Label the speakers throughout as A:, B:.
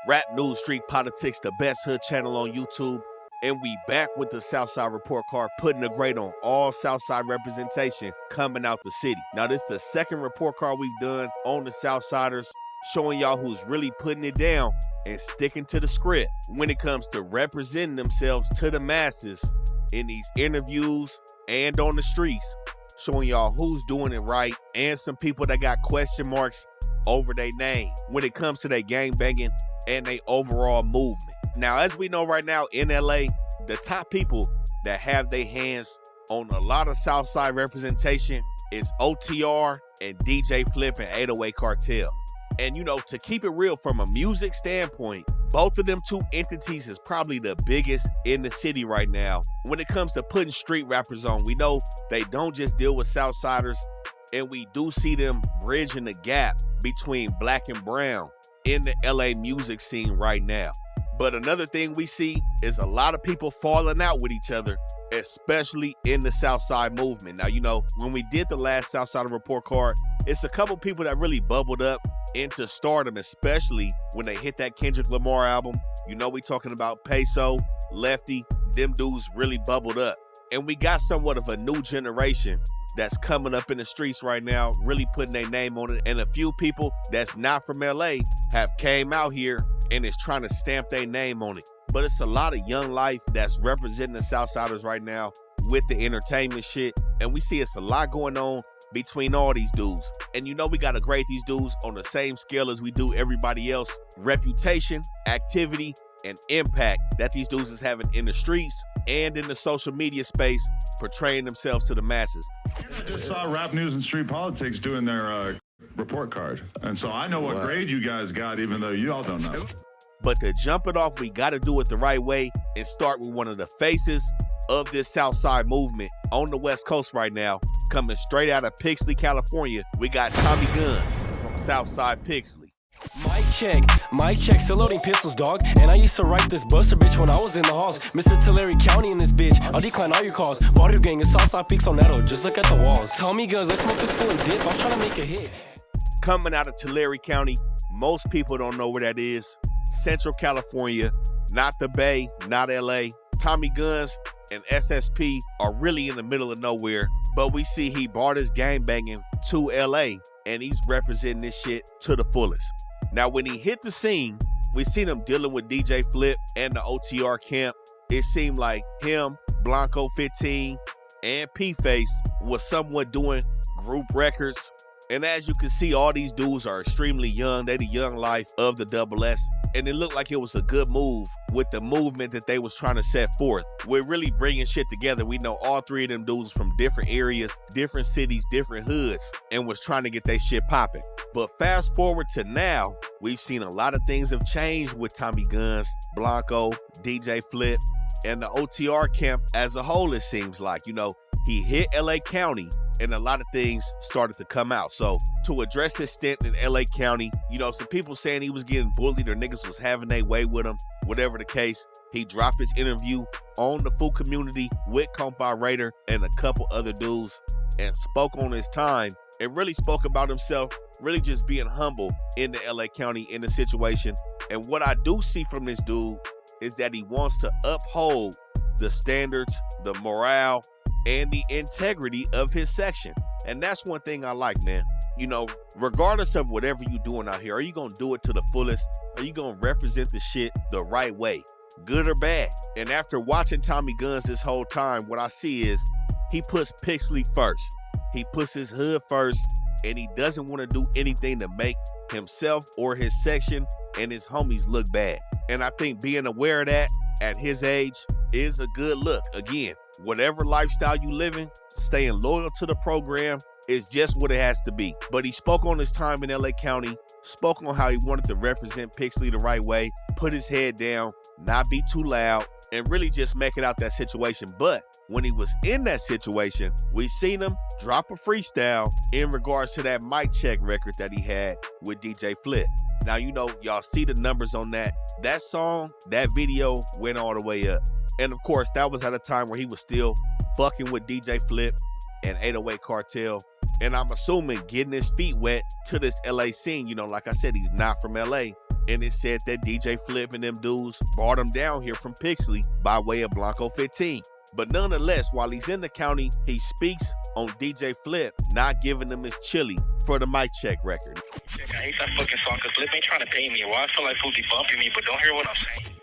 A: Rap news, street politics, the best hood channel on YouTube. And we back with the Southside report card, putting a grade on all Southside representation coming out the city. Now, this is the second report card we've done on the Southsiders, showing y'all who's really putting it down and sticking to the script when it comes to representing themselves to the masses in these interviews and on the streets, showing y'all who's doing it right and some people that got question marks over their name when it comes to their gangbanging and their overall movement. Now, as we know right now in LA, the top people that have their hands on a lot of Southside representation is OTR and DJ Flip and 808 Cartel. And you know, to keep it real from a music standpoint, both of them two entities is probably the biggest in the city right now. When it comes to putting street rappers on, we know they don't just deal with Southsiders, and we do see them bridging the gap between black and brown in the LA music scene right now. But another thing we see is a lot of people falling out with each other, especially in the Southside movement. Now, you know, when we did the last Southside report card, it's a couple people that really bubbled up into stardom, especially when they hit that Kendrick Lamar album. You know, we talking about Peso, Lefty, them dudes really bubbled up. And we got somewhat of a new generation that's coming up in the streets right now, really putting their name on it. And a few people that's not from LA have came out here and is trying to stamp their name on it. But it's a lot of young life that's representing the Southsiders right now with the entertainment shit. And we see it's a lot going on between all these dudes. And you know, we gotta grade these dudes on the same scale as we do everybody else. Reputation, activity, and impact that these dudes is having in the streets and in the social media space, portraying themselves to the masses.
B: I just saw Rap News and Street Politics doing their report card. And so I know what grade you guys got, even though you all don't know.
A: But to jump it off, we gotta do it the right way and start with one of the faces of this Southside movement on the West Coast right now. Coming straight out of Pixley, California, we got Tommy Gunz from Southside Pixley.
C: Mic check, still loading pistols, dog. And I used to write this buster bitch when I was in the halls. Mr. Tulare County in this bitch, I'll decline all your calls. Water gang and Southside Peaks on Netto, just look at the walls. Tommy Gunz, let's smoke this fool and dip, I'm trying to make a hit.
A: Coming out of Tulare County, most people don't know where that is. Central California, not the Bay, not LA. Tommy Gunz and SSP are really in the middle of nowhere, but we see he brought his gangbanging to LA and he's representing this shit to the fullest. Now, when he hit the scene, we seen him dealing with DJ Flip and the OTR camp. It seemed like him, Blanco 15, and P-Face was somewhat doing group records. And as you can see, all these dudes are extremely young. They the young life of the Double S. And it looked like it was a good move with the movement that they was trying to set forth. We're really bringing shit together. We know all three of them dudes from different areas, different cities, different hoods, and was trying to get their shit popping. But fast forward to now, we've seen a lot of things have changed with Tommy Gunz, Blanco, DJ Flip, and the OTR camp as a whole, it seems like. You know, he hit LA County and a lot of things started to come out. So to address his stint in LA County, you know, some people saying he was getting bullied or niggas was having their way with him, whatever the case, he dropped his interview on the full community with Compa Raider and a couple other dudes and spoke on his time and really spoke about himself, really just being humble in the LA County in the situation. And what I do see from this dude is that he wants to uphold the standards, the morale, and the integrity of his section. And that's one thing I like, man. You know, regardless of whatever you doing out here, are you gonna do it to the fullest? Are you gonna represent the shit the right way, good or bad? And after watching Tommy Gunz this whole time, what I see is he puts Pixley first. He puts his hood first, and he doesn't want to do anything to make himself or his section and his homies look bad. And I think being aware of that at his age is a good look. Again, whatever lifestyle you living, staying loyal to the program is just what it has to be. But he spoke on his time in LA County, spoke on how he wanted to represent Pixley the right way, put his head down, not be too loud, and really just make it out that situation. But when he was in that situation, we seen him drop a freestyle in regards to that mic check record that he had with DJ Flip. Now, you know, y'all see the numbers on that. That song, that video went all the way up. And of course, that was at a time where he was still fucking with DJ Flip and 808 Cartel. And I'm assuming getting his feet wet to this LA scene. You know, like I said, he's not from LA. and it said that DJ Flip and them dudes brought him down here from Pixley by way of Blanco 15. But nonetheless, while he's in the county, he speaks on DJ Flip not giving him his chili for the mic check record.
D: I hate that fucking song because Flip ain't trying to pay me. Why I feel like Fuji bumping me, but don't hear what I'm saying.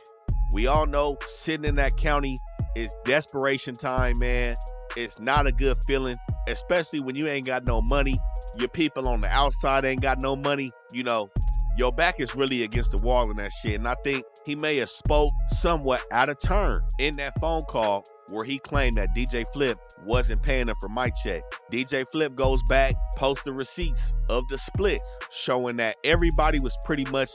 A: We all know sitting in that county is desperation time, man. It's not a good feeling, especially when you ain't got no money. Your people on the outside ain't got no money. You know, your back is really against the wall in that shit. And I think he may have spoke somewhat out of turn in that phone call where he claimed that DJ Flip wasn't paying him for mic check. DJ Flip goes back, posts the receipts of the splits, showing that everybody was pretty much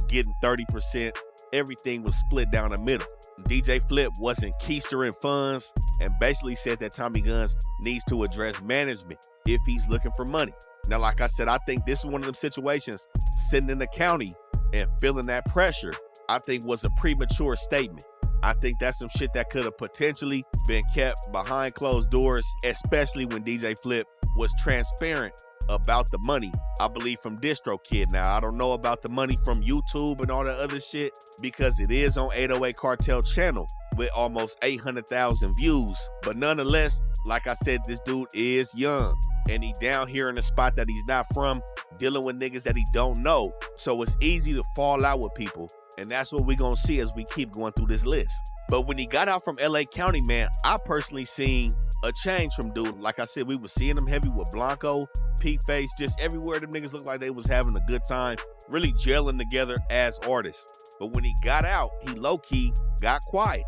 A: getting 30%. Everything was split down the middle. DJ Flip wasn't keistering funds and basically said that Tommy Gunz needs to address management if he's looking for money. Now, like I said, I think this is one of them situations, sitting in the county and feeling that pressure, I think was a premature statement. I think that's some shit that could have potentially been kept behind closed doors, especially when DJ Flip was transparent about the money, I believe, from DistroKid. Now, I don't know about the money from YouTube and all that other shit because it is on 808 Cartel channel with almost 800,000 views. But nonetheless, like I said, this dude is young and he down here in a spot that he's not from, dealing with niggas that he don't know. So it's easy to fall out with people. And that's what we're going to see as we keep going through this list. But when he got out from LA County, man, I personally seen a change from dude. Like I said, we were seeing him heavy with Blanco, P-Face, just everywhere them niggas looked like they was having a good time, really gelling together as artists. But when he got out, he low-key got quiet.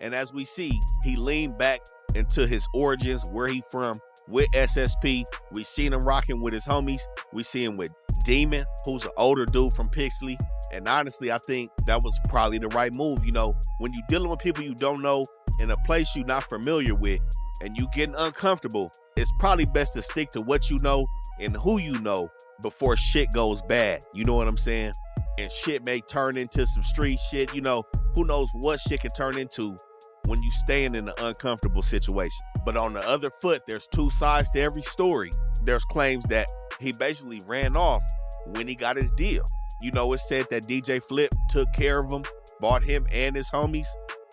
A: And as we see, he leaned back into his origins, where he from, with SSP. We seen him rocking with his homies. We see him with Demon, who's an older dude from Pixley. And honestly, I think that was probably the right move. You know, when you're dealing with people you don't know in a place you're not familiar with and you getting uncomfortable, it's probably best to stick to what you know and who you know before shit goes bad. You know what I'm saying? And shit may turn into some street shit. You know, who knows what shit can turn into when you staying in an uncomfortable situation. But on the other foot, there's two sides to every story. There's claims that he basically ran off when he got his deal. You know, it's said that DJ Flip took care of him, bought him and his homies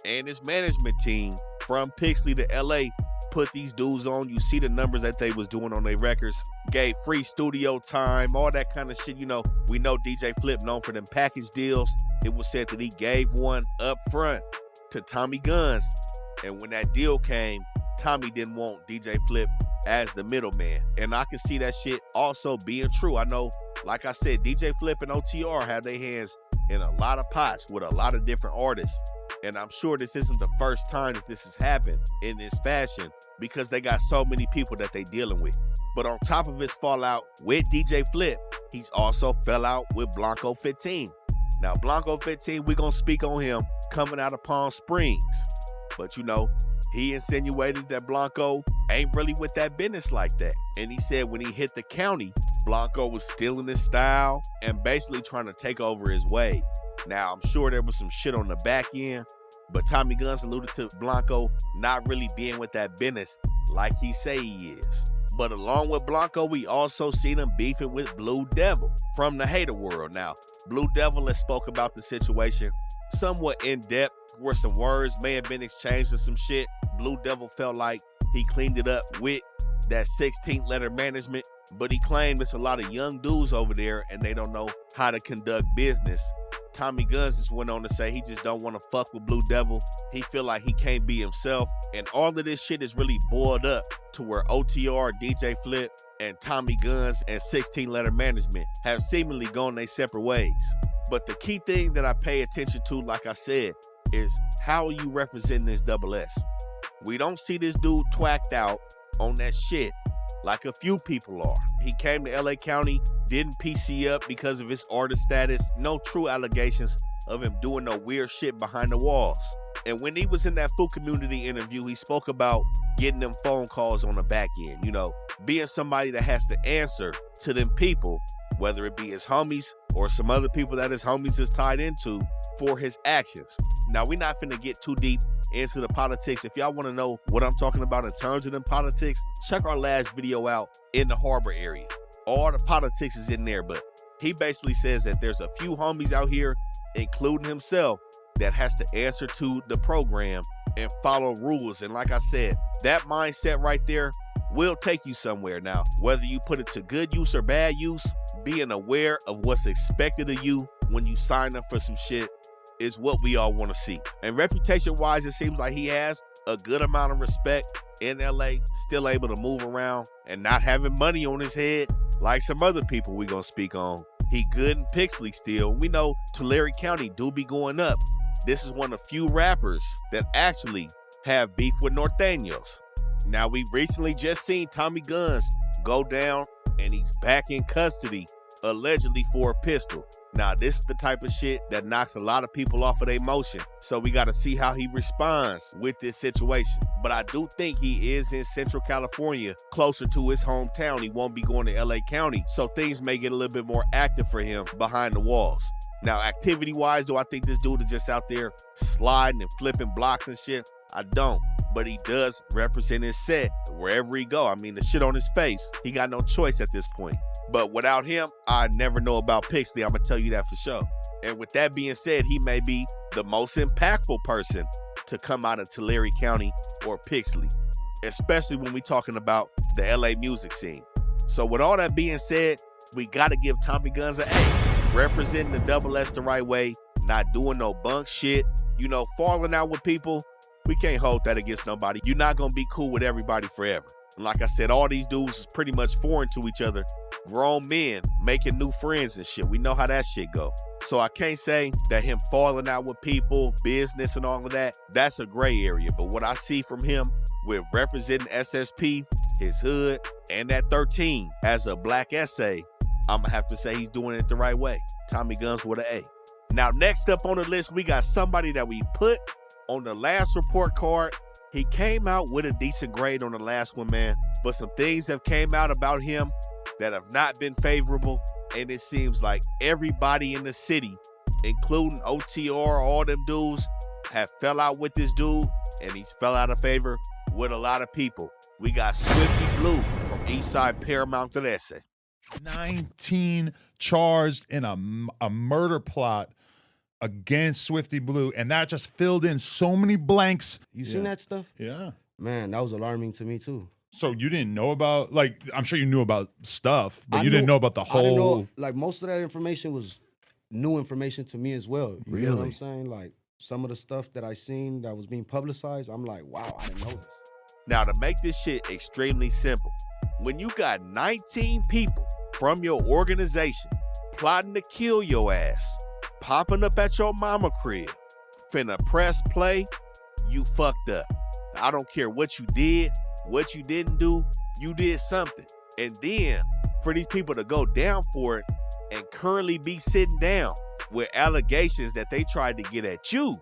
A: and his management team from Pixley to LA, put these dudes on. You see the numbers that they was doing on their records, gave free studio time, all that kind of shit. You know, we know DJ Flip known for them package deals. It was said that he gave one up front to Tommy Gunz. And when that deal came, Tommy didn't want DJ Flip as the middleman. And I can see that shit also being true. I know, like I said, DJ Flip and OTR have their hands in a lot of pots with a lot of different artists. And I'm sure this isn't the first time that this has happened in this fashion because they got so many people that they dealing with. But on top of his fallout with DJ Flip, he's also fell out with Blanco 15. Now, Blanco 15, we're going to speak on him coming out of Palm Springs. But, you know, he insinuated that Blanco ain't really with that business like that. And he said when he hit the county, Blanco was stealing his style and basically trying to take over his way. Now, I'm sure there was some shit on the back end, but Tommy Gunz alluded to Blanco not really being with that business like he say he is. But along with Blanco, we also seen him beefing with Blue Devil from the Hater World. Now, Blue Devil has spoke about the situation somewhat in depth, where some words may have been exchanged and some shit. Blue Devil felt like he cleaned it up with that 16th letter management, but he claimed it's a lot of young dudes over there and they don't know how to conduct business. Tommy Gunz just went on to say he just don't want to fuck with Blue Devil. He feel like he can't be himself. And all of this shit is really boiled up to where OTR, DJ Flip, and Tommy Gunz and 16 letter management have seemingly gone their separate ways. But the key thing that I pay attention to, like I said, is how are you representing this double S? We don't see this dude twacked out on that shit like a few people are. He came to LA County, didn't PC up because of his artist status. No true allegations of him doing no weird shit behind the walls. And when he was in that Food Community interview, he spoke about getting them phone calls on the back end, you know, being somebody that has to answer to them people, whether it be his homies or some other people that his homies is tied into for his actions. Now, we're not finna get too deep into the politics. If y'all want to know what I'm talking about in terms of them politics, check our last video out in the harbor area. All the politics is in there, but He basically says that there's a few homies out here, including himself, that has to answer to the program and follow rules. And like I said, that mindset right there will take you somewhere. Now, whether you put it to good use or bad use, being aware of what's expected of you when you sign up for some shit is what we all want to see. And reputation-wise, it seems like he has a good amount of respect in LA, still able to move around and not having money on his head like some other people we gonna speak on. He good in Pixley still. We know Tulare County do be going up. This is one of the few rappers that actually have beef with Norteños. Now, we recently just seen Tommy Gunz go down and he's back in custody, allegedly for a pistol. Now, this is the type of shit that knocks a lot of people off of their motion. So we got to see how he responds with this situation. But I do think he is in Central California, closer to his hometown. He won't be going to LA County. So things may get a little bit more active for him behind the walls. Now, activity-wise, do I think this dude is just out there sliding and flipping blocks and shit? I don't. But he does represent his set wherever he go. I mean, the shit on his face, he got no choice at this point. But without him, I'd never know about Pixley. I'm going to tell you that for sure. And with that being said, he may be the most impactful person to come out of Tulare County or Pixley, especially when we're talking about the LA music scene. So with all that being said, we got to give Tommy Gunz an A. Representing the double S the right way, not doing no bunk shit, you know, falling out with people. We can't hold that against nobody. You're not going to be cool with everybody forever. And like I said, all these dudes is pretty much foreign to each other. Grown men making new friends and shit. We know how that shit go. So I can't say that him falling out with people, business and all of that, that's a gray area. But what I see from him with representing SSP, his hood, and that 13 as a black essay, I'm going to have to say he's doing it the right way. Tommy Gunz with an A. Now, next up on the list, we got somebody that we put on the last report card. He came out with a decent grade on the last one, man. But some things have came out about him that have not been favorable. And it seems like everybody in the city, including OTR, all them dudes, have fell out with this dude. And he's fell out of favor with a lot of people. We got Swifty Blue from Eastside Paramount to Essay.
E: 19 charged in a murder plot against Swifty Blue, and that just filled in so many blanks.
F: You seen that stuff?
E: Yeah.
F: Man, that was alarming to me too.
E: So you didn't know about, like, I'm sure you knew about stuff, but you didn't know about the whole.
F: I didn't know, like, most of that information was new information to me as well. You know what I'm saying? Like, some of the stuff that I seen that was being publicized, I'm like, wow, I didn't know this.
A: Now, to make this shit extremely simple, when you got 19 people from your organization plotting to kill your ass, popping up at your mama crib, finna press play, you fucked up. I don't care what you did, what you didn't do, you did something. And then for these people to go down for it and currently be sitting down with allegations that they tried to get at you,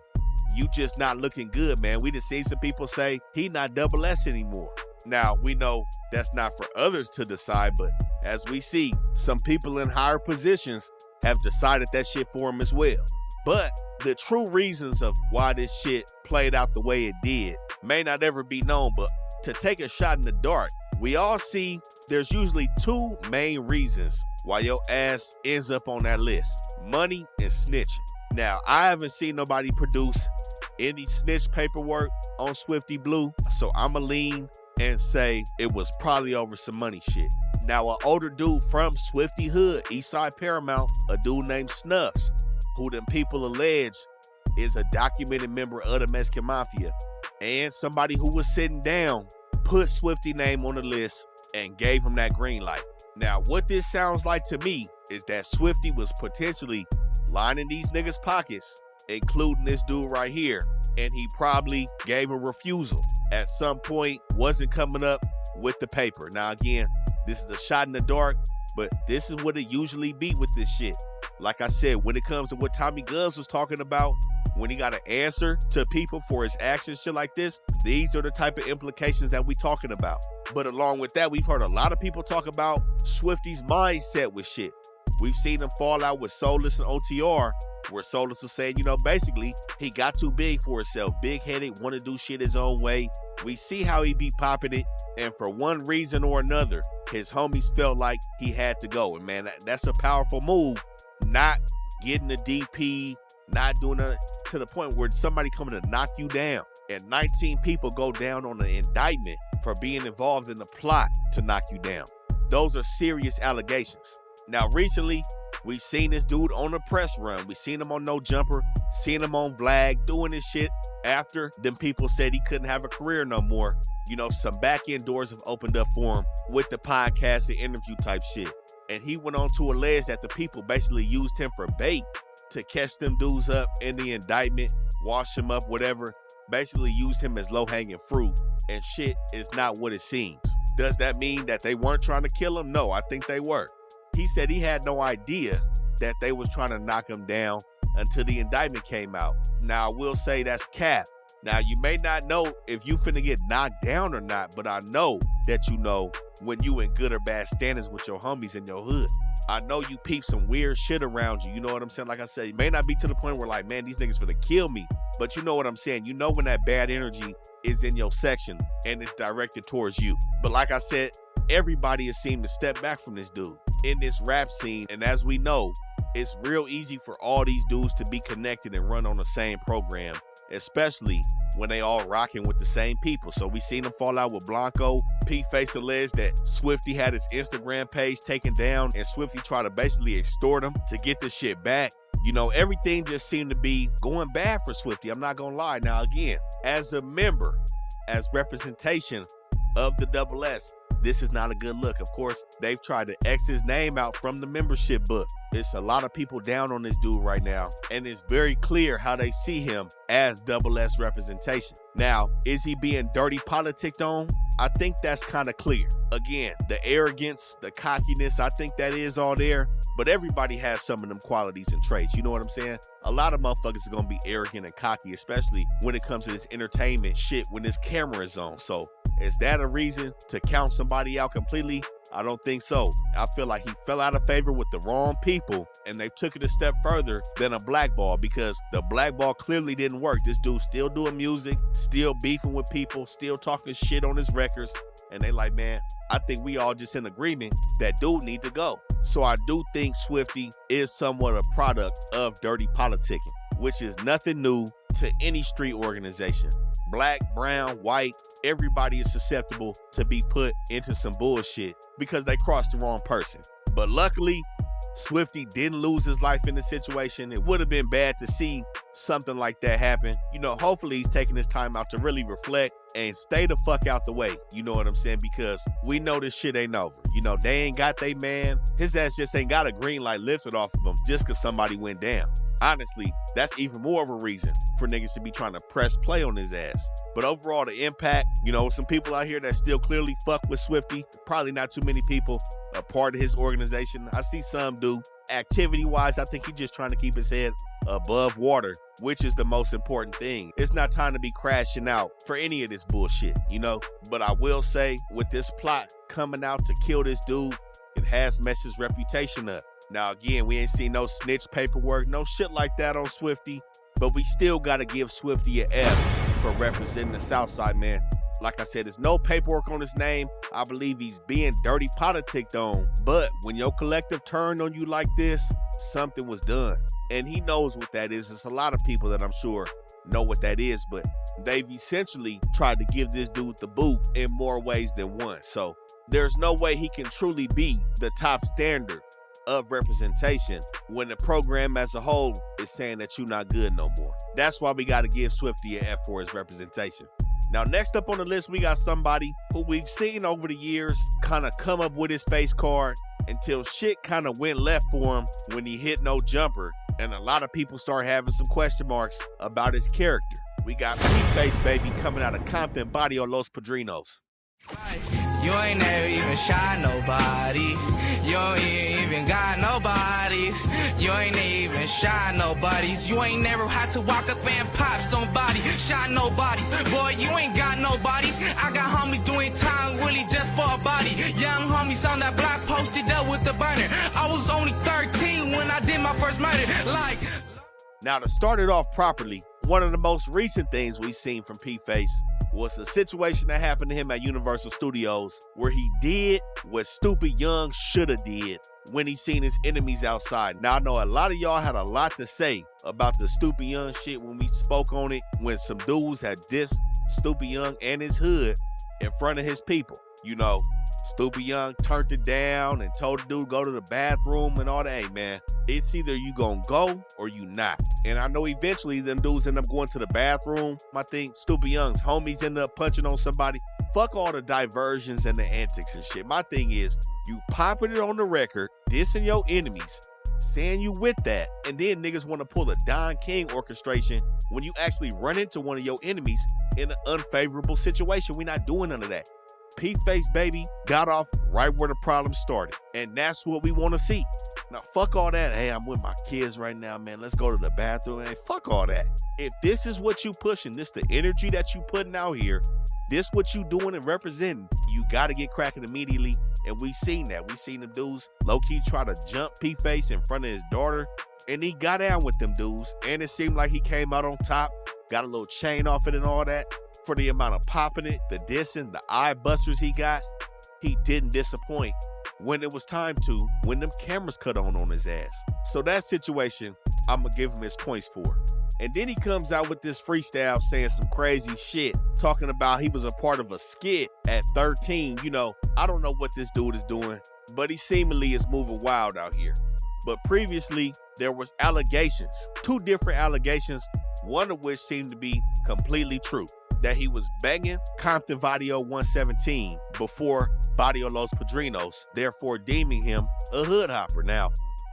A: you just not looking good, man. We just seen some people say he not double S anymore. Now, we know that's not for others to decide, but as we see, some people in higher positions have decided that shit for him as well. But the true reasons of why this shit played out the way it did may not ever be known, but to take a shot in the dark, we all see there's usually two main reasons why your ass ends up on that list: money and snitching. Now, I haven't seen nobody produce any snitch paperwork on Swifty Blue, so I'ma lean and say it was probably over some money shit. Now, an older dude from Swifty Hood, Eastside Paramount, a dude named Snuffs, who them people allege is a documented member of the Mexican Mafia, and somebody who was sitting down, put Swifty name on the list and gave him that green light. Now, what this sounds like to me is that Swifty was potentially lining these niggas' pockets, including this dude right here, and he probably gave a refusal at some point, wasn't coming up with the paper. Now, again, this is a shot in the dark, but this is what it usually be with this shit. Like I said, when it comes to what Tommy Gunz was talking about, when he got to answer to people for his actions, shit like this, these are the type of implications that we talking about. But along with that, we've heard a lot of people talk about Swifty's mindset with shit. We've seen him fall out with Soulless and OTR, where Soulless was saying, you know, basically, he got too big for himself, big-headed, want to do shit his own way. We see how he be popping it, and for one reason or another, His homies felt like he had to go. And man, that's a powerful move. Not getting the DP, not doing it to the point where somebody coming to knock you down. And 19 people go down on an indictment for being involved in the plot to knock you down. Those are serious allegations. Now, recently, we seen this dude on a press run. We seen him on No Jumper, seen him on Vlag doing this shit after them people said he couldn't have a career no more. You know, some back end doors have opened up for him with the podcast and interview type shit. And he went on to allege that the people basically used him for bait to catch them dudes up in the indictment, wash him up, whatever. Basically used him as low-hanging fruit, and shit is not what it seems. Does that mean that they weren't trying to kill him? No, I think they were. He said he had no idea that they was trying to knock him down until the indictment came out. Now, I will say that's cap. Now, you may not know if you finna get knocked down or not, but I know that you know when you in good or bad standings with your homies in your hood. I know you peep some weird shit around you. You know what I'm saying? Like I said, it may not be to the point where like, man, these niggas finna kill me. But you know what I'm saying? You know when that bad energy is in your section and it's directed towards you. But like I said, everybody has seemed to step back from this dude in this rap scene. And as we know, it's real easy for all these dudes to be connected and run on the same program, especially when they all rocking with the same people. So we seen them fall out with Blanco. P-Face alleged that Swifty had his Instagram page taken down and Swifty tried to basically extort him to get the shit back. You know, everything just seemed to be going bad for Swifty. I'm not gonna lie. Now again, as a member, as representation of the Double S, this is not a good look. Of course, they've tried to X his name out from the membership book. It's a lot of people down on this dude right now, and it's very clear how they see him as Double S representation. Now, is he being dirty politicked on? I think that's kind of clear. Again, the arrogance, the cockiness, I think that is all there, but everybody has some of them qualities and traits. You know what I'm saying? A lot of motherfuckers are gonna be arrogant and cocky, especially when it comes to this entertainment shit when this camera is on. So is that a reason to count somebody out completely? I don't think so. I feel like he fell out of favor with the wrong people and they took it a step further than a blackball, because the blackball clearly didn't work. This dude's still doing music, still beefing with people, still talking shit on his records. And they like, man, I think we all just in agreement that dude need to go. So I do think Swifty is somewhat a product of dirty politicking, which is nothing new to any street organization. Black, brown, white, everybody is susceptible to be put into some bullshit because they crossed the wrong person. But luckily, Swifty didn't lose his life in the situation. It would have been bad to see something like that happen. You know, hopefully he's taking his time out to really reflect and stay the fuck out the way. You know what I'm saying? Because we know this shit ain't over. You know, they ain't got they man. His ass just ain't got a green light lifted off of him just because somebody went down. Honestly, that's even more of a reason for niggas to be trying to press play on his ass. But overall, the impact, you know, some people out here that still clearly fuck with Swifty, probably not too many people a part of his organization. I see some do. Activity-wise, I think he's just trying to keep his head above water, which is the most important thing. It's not time to be crashing out for any of this bullshit, you know? But I will say, with this plot coming out to kill this dude, it has messed his reputation up. Now, again, we ain't seen no snitch paperwork, no shit like that on Swifty, but we still got to give Swifty an F for representing the Southside, man. Like I said, there's no paperwork on his name. I believe he's being dirty politicked on. But when your collective turned on you like this, something was done. And he knows what that is. There's a lot of people that I'm sure know what that is, but they've essentially tried to give this dude the boot in more ways than one. So there's no way he can truly be the top standard of representation when the program as a whole is saying that you're not good no more. That's why we got to give Swifty an F for his representation. Now, next up on the list, we got somebody who we've seen over the years kind of come up with his face card until shit kind of went left for him when he hit No Jumper, and a lot of people start having some question marks about his character. We got Pfacebabyyy coming out of Compton, Barrio Los Padrinos.
G: You ain't never even shot nobody. You ain't even got nobodies. You ain't even shot nobodies. You ain't never had to walk up and pop somebody. Shot nobodies. Boy, you ain't got nobodies. I got homies doing time really just for a body. Young homies on that block posted up with the burner. I was only 13 when I did my first murder. Like.
A: Now, to start it off properly, one of the most recent things we've seen from P-Face was a situation that happened to him at Universal Studios where he did what Stupid Young shoulda did when he seen his enemies outside. Now, I know a lot of y'all had a lot to say about the Stupid Young shit when we spoke on it, when some dudes had dissed Stupid Young and his hood in front of his people. You know, Stupid Young turned it down and told the dude go to the bathroom and all that. Hey, man, it's either you gonna go or you not. And I know eventually them dudes end up going to the bathroom. I think Stupid Young's homies ended up punching on somebody. Fuck all the diversions and the antics and shit. My thing is, you popping it on the record, dissing your enemies, saying you with that, and then niggas want to pull a Don King orchestration when you actually run into one of your enemies in an unfavorable situation. We're not doing none of that. Pfacebabbyy got off right where the problem started, and that's what we want to see. Now, fuck all that. Hey, I'm with my kids right now, man. Let's go to the bathroom. Hey, fuck all that. If this is what you pushing, this the energy that you putting out here, this what you doing and representing, you got to get cracking immediately. And we seen that. We seen them dudes low-key try to jump P-Face in front of his daughter, and he got down with them dudes, and it seemed like he came out on top, got a little chain off it and all that. For the amount of popping it, the dissing, the eye busters he got, he didn't disappoint when it was time to, when them cameras cut on his ass. So that situation, I'm gonna give him his points for. And then he comes out with this freestyle saying some crazy shit, talking about he was a part of a skit at 13. You know, I don't know what this dude is doing, but he seemingly is moving wild out here. But previously, there was allegations, 2 different allegations, one of which seemed to be completely true. That he was banging Compton Barrio 117 before Barrio Los Padrinos, therefore deeming him a hood hopper. Now,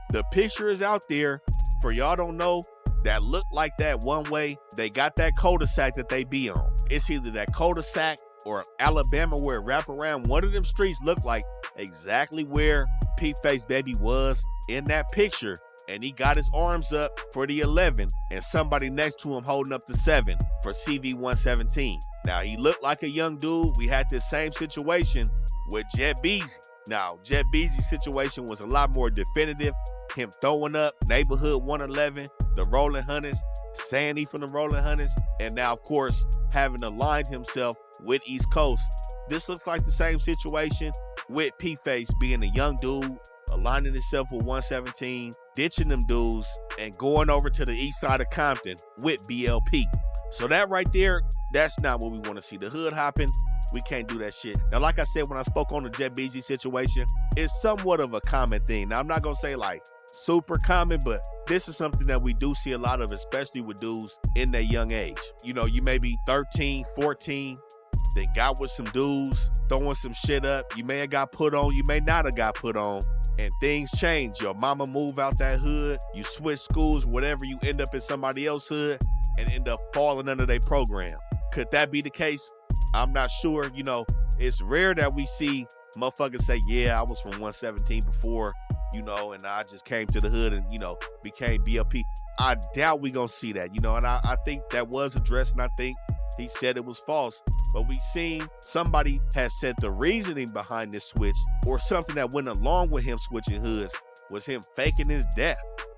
A: the picture is out there. For y'all don't know, that look like that one way, they got that cul-de-sac that they be on. It's either that cul-de-sac or Alabama where it wrap around. One of them streets look like exactly where Pfacebabbyy was in that picture. And he got his arms up for the 11 and somebody next to him holding up the 7 for CV 117. Now, he looked like a young dude. We had this same situation with Jet Beezy. Now, Jet Beezy's situation was a lot more definitive. Him throwing up Neighborhood 111, the Rolling Hunters, saying he from the Rolling Hunters, and now, of course, having aligned himself with East Coast. This looks like the same situation with P-Face being a young dude, aligning himself with 117, ditching them dudes, and going over to the east side of Compton with BLP. So that right there, that's not what we want to see. The hood hopping, we can't do that shit. Now, like I said, when I spoke on the Jet Beezy situation, it's somewhat of a common thing. Now, I'm not going to say like super common, but this is something that we do see a lot of, especially with dudes in their young age. You know, you may be 13, 14, then got with some dudes, throwing some shit up. You may have got put on, you may not have got put on. And things change. Your mama move out that hood, you switch schools, whatever, you end up in somebody else's hood and end up falling under their program. Could that be the case? I'm not sure. You know, it's rare that we see motherfuckers say, yeah, I was from 117 before, you know, and I just came to the hood and, you know, became BLP. I doubt we gonna see that, you know, and I think that was addressed, and I think he said it was false. But we seen somebody has said the reasoning behind this switch, or something that went along with him switching hoods, was him faking his death.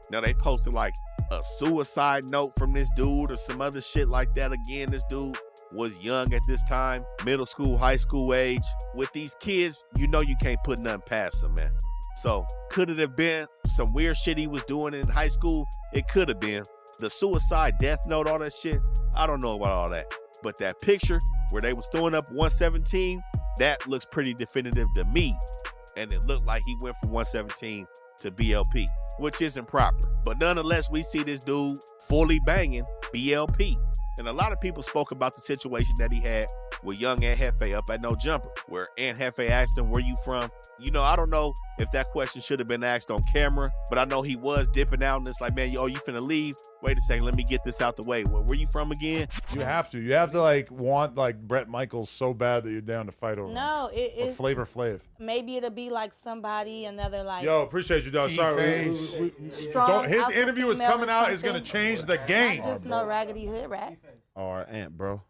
A: Now they posted like a suicide note from this dude or some other shit like that. Again, this dude was young at this time, middle school, high school age. With these kids, you know you can't put nothing past them, man. So could it have been some weird shit he was doing in high school? It could have been. The suicide death note, all that shit, I don't know about all that. But that picture where they was throwing up 117, that looks pretty definitive to me. And it looked like he went from 117 to BLP, which isn't proper. But nonetheless, we see this dude fully banging BLP. And a lot of people spoke about the situation that he had with young Aunt Hefe up at No Jumper, where Aunt Hefe asked him, where you from? You know, I don't know if that question should have been asked on camera, but I know he was dipping out and it's like, man, yo, you finna leave? Wait a second, let me get this out the way. Where you from again?
E: You have to like want like Brett Michaels so bad that you're down to fight over him.
H: No, it's
E: Flavor Flav.
H: Maybe it'll be like somebody, another like.
E: Yo, appreciate you, dog. Sorry.
H: Strong
E: His
H: alpha
E: interview is
H: female
E: coming
H: or
E: out. It's going to
H: something.
E: change the game.
H: Not just no raggedy hood rat.
F: All right, Aunt, bro.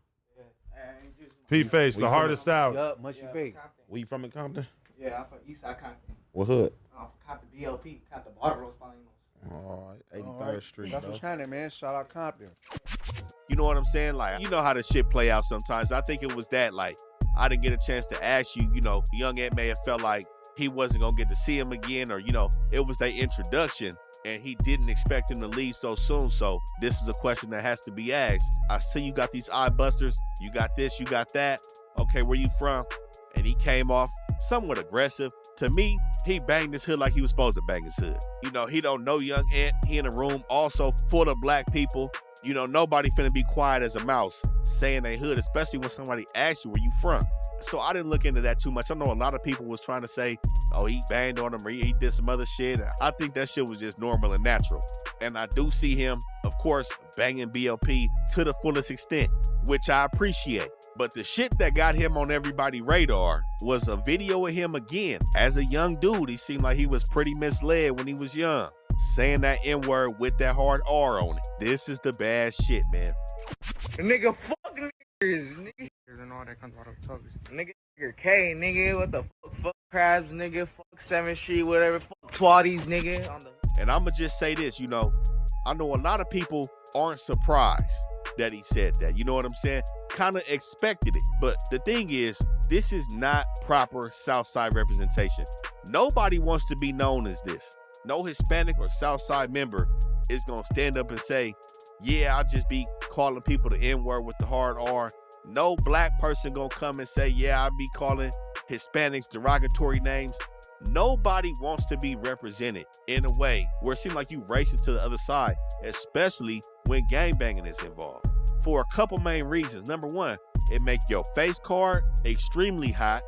E: P-Face, the hardest out.
I: Yup, must be big.
F: Where you from in Compton?
I: Yeah, I'm from Eastside Compton.
F: What hood?
I: I'm from Compton BLP, Compton Border Road,
F: All right, 83rd Street,
I: That's
F: though.
I: what's happening, man. Shout out Compton.
A: You know what I'm saying? Like, you know how the shit play out sometimes. I think it was that, like, I didn't get a chance to ask you, you know, young Ed may have felt like he wasn't gonna get to see him again, or, you know, it was their introduction and he didn't expect him to leave so soon. So this is a question that has to be asked. I see you got these eye busters, you got this, you got that. Okay, where you from? And he came off somewhat aggressive. To me, he banged his hood like he was supposed to bang his hood. You know, he don't know young Ant. He in a room also full of black people. You know, nobody finna be quiet as a mouse saying they hood, especially when somebody asks you where you from. So I didn't look into that too much. I know a lot of people was trying to say, oh, he banged on him or he did some other shit. I think that shit was just normal and natural. And I do see him, of course, banging BLP to the fullest extent, which I appreciate. But the shit that got him on everybody's radar was a video of him again. As a young dude, he seemed like he was pretty misled when he was young, saying that N-word with that hard R on it. This is the bad shit, man.
I: Nigga, fuck niggas, nigga. And all that kind of talk. Nigga, K, nigga, what the fuck crabs, nigga, fuck 7th Street, whatever, fuck twatties, nigga.
A: And I'ma just say this, you know, I know a lot of people aren't surprised that he said that. You know what I'm saying? Kind of expected it. But the thing is, this is not proper Southside representation. Nobody wants to be known as this. No Hispanic or Southside member is gonna stand up and say, yeah, I'll just be calling people the N-word with the hard R. No black person gonna come and say, yeah, I'll be calling Hispanics derogatory names. Nobody wants to be represented in a way where it seems like you racist to the other side, especially when gangbanging is involved. For a couple main reasons. Number one, it makes your face card extremely hot,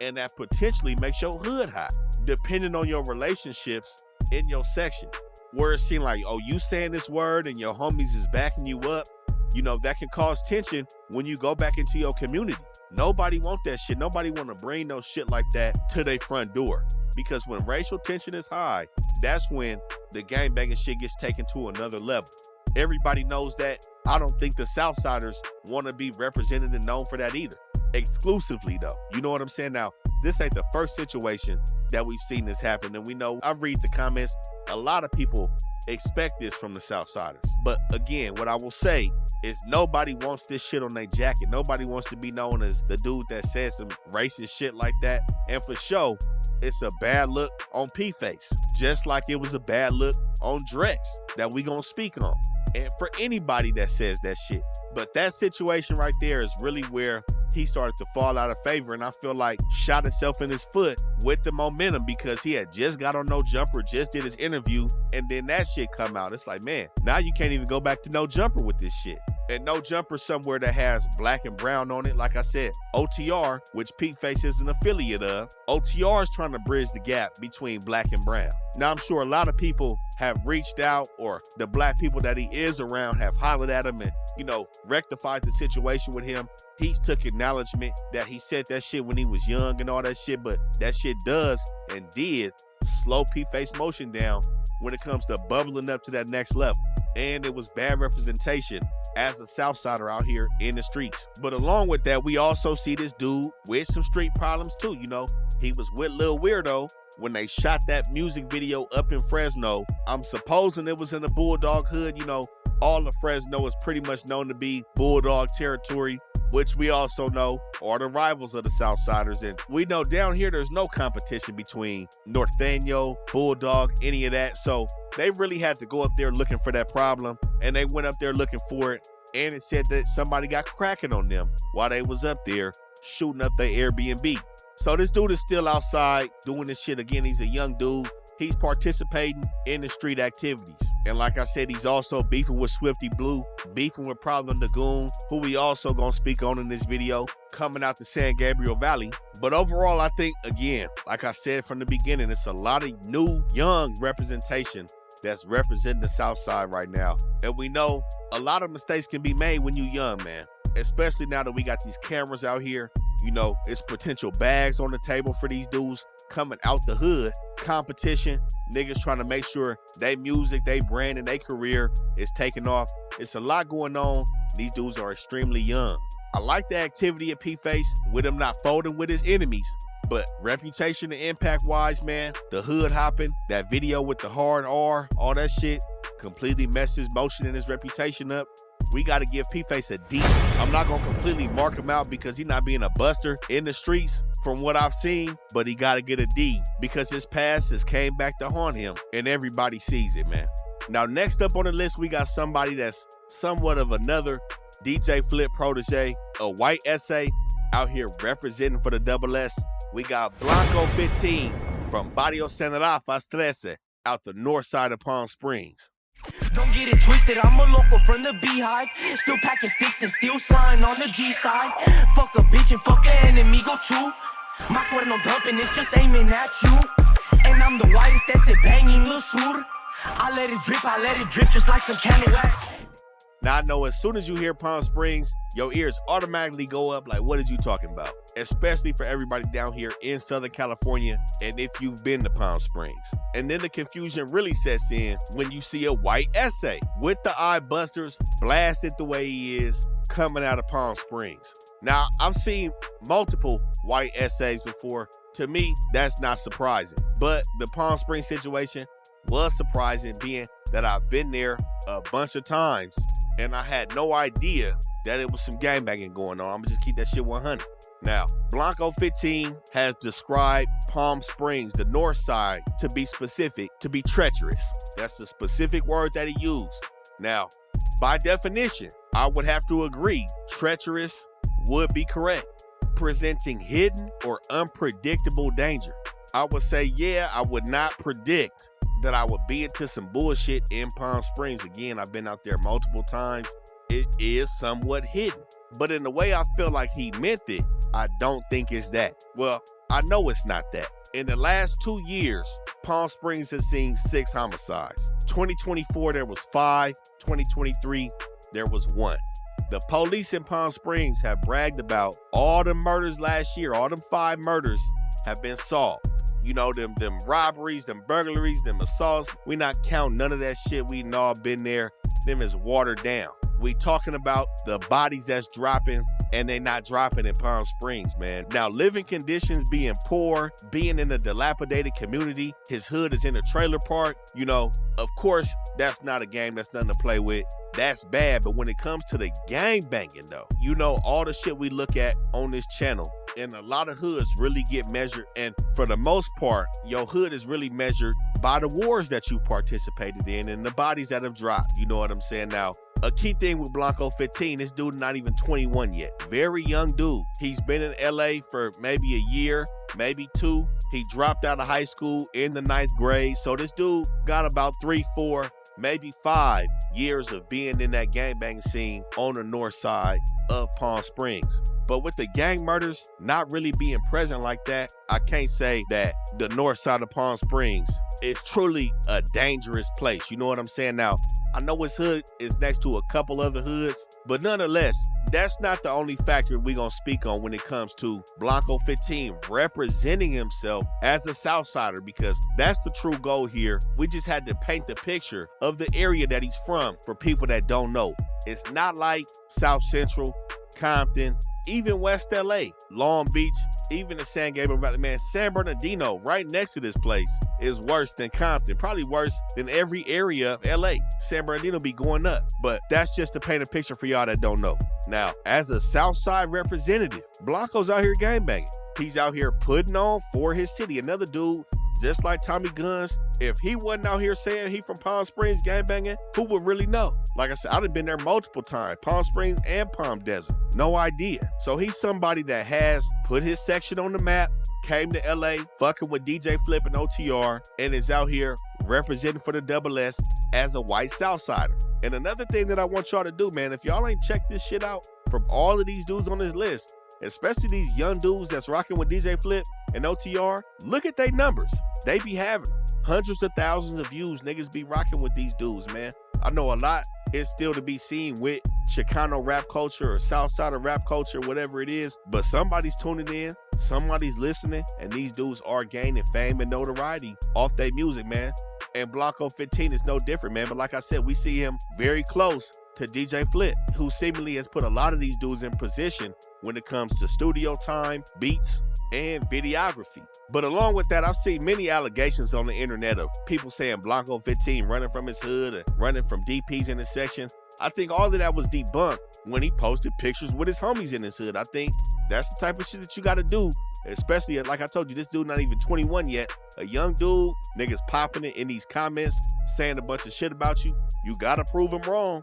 A: and that potentially makes your hood hot, depending on your relationships in your section. Where it seems like, oh, you saying this word and your homies is backing you up, you know, that can cause tension when you go back into your community. Nobody want that shit. Nobody want to bring no shit like that to their front door. Because when racial tension is high, that's when the gangbanging shit gets taken to another level. Everybody knows that. I don't think the Southsiders want to be represented and known for that either. Exclusively though. You know what I'm saying? Now, this ain't the first situation that we've seen this happen. And we know, I read the comments, a lot of people expect this from the Southsiders. But again, what I will say is nobody wants this shit on their jacket. Nobody wants to be known as the dude that said some racist shit like that. And for sure, it's a bad look on P-Face. Just like it was a bad look on Drex that we gonna speak on. And for anybody that says that shit. But that situation right there is really where he started to fall out of favor, and I feel like shot himself in his foot with the momentum because he had just got on No Jumper, just did his interview, and then that shit come out. It's like, man, now you can't even go back to No Jumper with this shit. And No Jumper somewhere that has black and brown on it. Like I said, OTR, which P-Face is an affiliate of, OTR is trying to bridge the gap between black and brown. Now, I'm sure a lot of people have reached out, or the black people that he is around have hollered at him and, you know, rectified the situation with him. He's took acknowledgement that he said that shit when he was young and all that shit, but that shit does and did slow P-Face motion down when it comes to bubbling up to that next level. And it was bad representation as a Southsider out here in the streets. But along with that, we also see this dude with some street problems too. You know, he was with Lil Weirdo when they shot that music video up in Fresno. I'm supposing it was in the Bulldog hood. You know, all of Fresno is pretty much known to be Bulldog territory, which we also know are the rivals of the Southsiders. And we know down here, there's no competition between Norteño, Bulldog, any of that. So they really had to go up there looking for that problem. And they went up there looking for it. And it said that somebody got cracking on them while they was up there shooting up their Airbnb. So this dude is still outside doing this shit again. He's a young dude. He's participating in the street activities. And like I said, he's also beefing with Swifty Blue, beefing with Problem the Goon, who we also gonna speak on in this video, coming out the San Gabriel Valley. But overall, I think, again, like I said from the beginning, it's a lot of new, young representation that's representing the South Side right now. And we know a lot of mistakes can be made when you're young, man. Especially now that we got these cameras out here. You know, it's potential bags on the table for these dudes coming out the hood. Competition, niggas trying to make sure they music, they brand, and they career is taking off. It's a lot going on. These dudes are extremely young. I like the activity at P-Face with him not folding with his enemies. But reputation and impact wise, man, the hood hopping, that video with the hard R, all that shit completely messed his motion and his reputation up. we got to give P-Face a D. I'm not going to completely mark him out because he's not being a buster in the streets from what I've seen, but he got to get a D because his past has came back to haunt him, and everybody sees it, man. Now, next up on the list, we got somebody that's somewhat of another DJ Flip protege, a white essay out here representing for the Double S. We got Blanco 15 from Barrio General Pfacebabbyy out the north side of Palm Springs.
C: Don't get it twisted, I'm a local from the beehive. Still packing sticks and still sliding on the G side. Fuck a bitch and fuck an enemigo too. My cuerno dumping, it's just aiming at you. And I'm the whitest that's it banging Lil Sur. I let it drip just like some Kanye West.
A: Now, I know as soon as you hear Palm Springs, your ears automatically go up like, what is you talking about? Especially for everybody down here in Southern California and if you've been to Palm Springs. And then the confusion really sets in when you see a white essay with the eye busters blasted the way he is coming out of Palm Springs. Now, I've seen multiple white essays before. To me, that's not surprising. But the Palm Springs situation was surprising, being that I've been there a bunch of times and I had no idea that it was some gangbanging going on. I'm gonna just keep that shit 100. Now, Blanco 15 has described Palm Springs, the north side, to be specific, to be treacherous. That's the specific word that he used. Now, by definition, I would have to agree, treacherous would be correct, presenting hidden or unpredictable danger. I would say, yeah, I would not predict that I would be into some bullshit in Palm Springs. Again, I've been out there multiple times. It is somewhat hidden. But in the way I feel like he meant it, I don't think it's that. Well, I know it's not that. In the last 2 years, Palm Springs has seen 6 homicides. 2024, there was 5. 2023, there was 1. The police in Palm Springs have bragged about all the murders last year. All them 5 murders have been solved. You know, them robberies, them burglaries, them assaults. We not count none of that shit. We all been there. Them is watered down. We talking about the bodies that's dropping, and they not dropping in Palm Springs, man. Now, living conditions, being poor, being in a dilapidated community, his hood is in a trailer park. You know, of course, that's not a game. That's nothing to play with. That's bad. But when it comes to the gang banging, though, you know, all the shit we look at on this channel, and a lot of hoods really get measured. And for the most part, your hood is really measured by the wars that you participated in and the bodies that have dropped. You know what I'm saying? Now, a key thing with Blanco 15, this dude not even 21 yet. Very young dude. He's been in LA for maybe a year, maybe 2. He dropped out of high school in the 9th grade. So this dude got about 3, 4, maybe 5 years of being in that gangbang scene on the north side of Palm Springs. But with the gang murders not really being present like that, I can't say that the north side of Palm Springs is truly a dangerous place. You know what I'm saying? Now, I know his hood is next to a couple other hoods, but nonetheless, that's not the only factor we're gonna speak on when it comes to Blanco 15 representing himself as a Southsider, because that's the true goal here. We just had to paint the picture of the area that he's from for people that don't know. It's not like South Central, Compton, even West LA, Long Beach, even the San Gabriel Valley. Man, San Bernardino, right next to this place, is worse than Compton. Probably worse than every area of LA. San Bernardino be going up. But that's just to paint a picture for y'all that don't know. Now, as a Southside representative, Blanco's out here gangbanging. He's out here putting on for his city. Another dude, just like Tommy Gunz, if he wasn't out here saying he from Palm Springs gangbanging, who would really know? Like I said, I've been there multiple times, Palm Springs and Palm Desert. No idea. So he's somebody that has put his section on the map, came to LA, fucking with DJ Flip and OTR, and is out here representing for the Double S as a white Southsider. And another thing that I want y'all to do, man, if y'all ain't checked this shit out, from all of these dudes on this list, especially these young dudes that's rocking with DJ Flip and OTR, look at their numbers. They be having hundreds of thousands of views. Niggas be rocking with these dudes, man. I know a lot is still to be seen with Chicano rap culture or Southsider rap culture, whatever it is, but somebody's tuning in, somebody's listening, and these dudes are gaining fame and notoriety off their music, man. And Blanco 15 is no different, man. But like I said, we see him very close to DJ Flip, who seemingly has put a lot of these dudes in position when it comes to studio time, beats, and videography. But along with that, I've seen many allegations on the internet of people saying Blanco 15 running from his hood or running from DPs in his section. I think all of that was debunked when he posted pictures with his homies in his hood. I think that's the type of shit that you got to do, especially, like I told you, this dude not even 21 yet. A young dude, niggas popping it in these comments, saying a bunch of shit about you. You got to prove him wrong,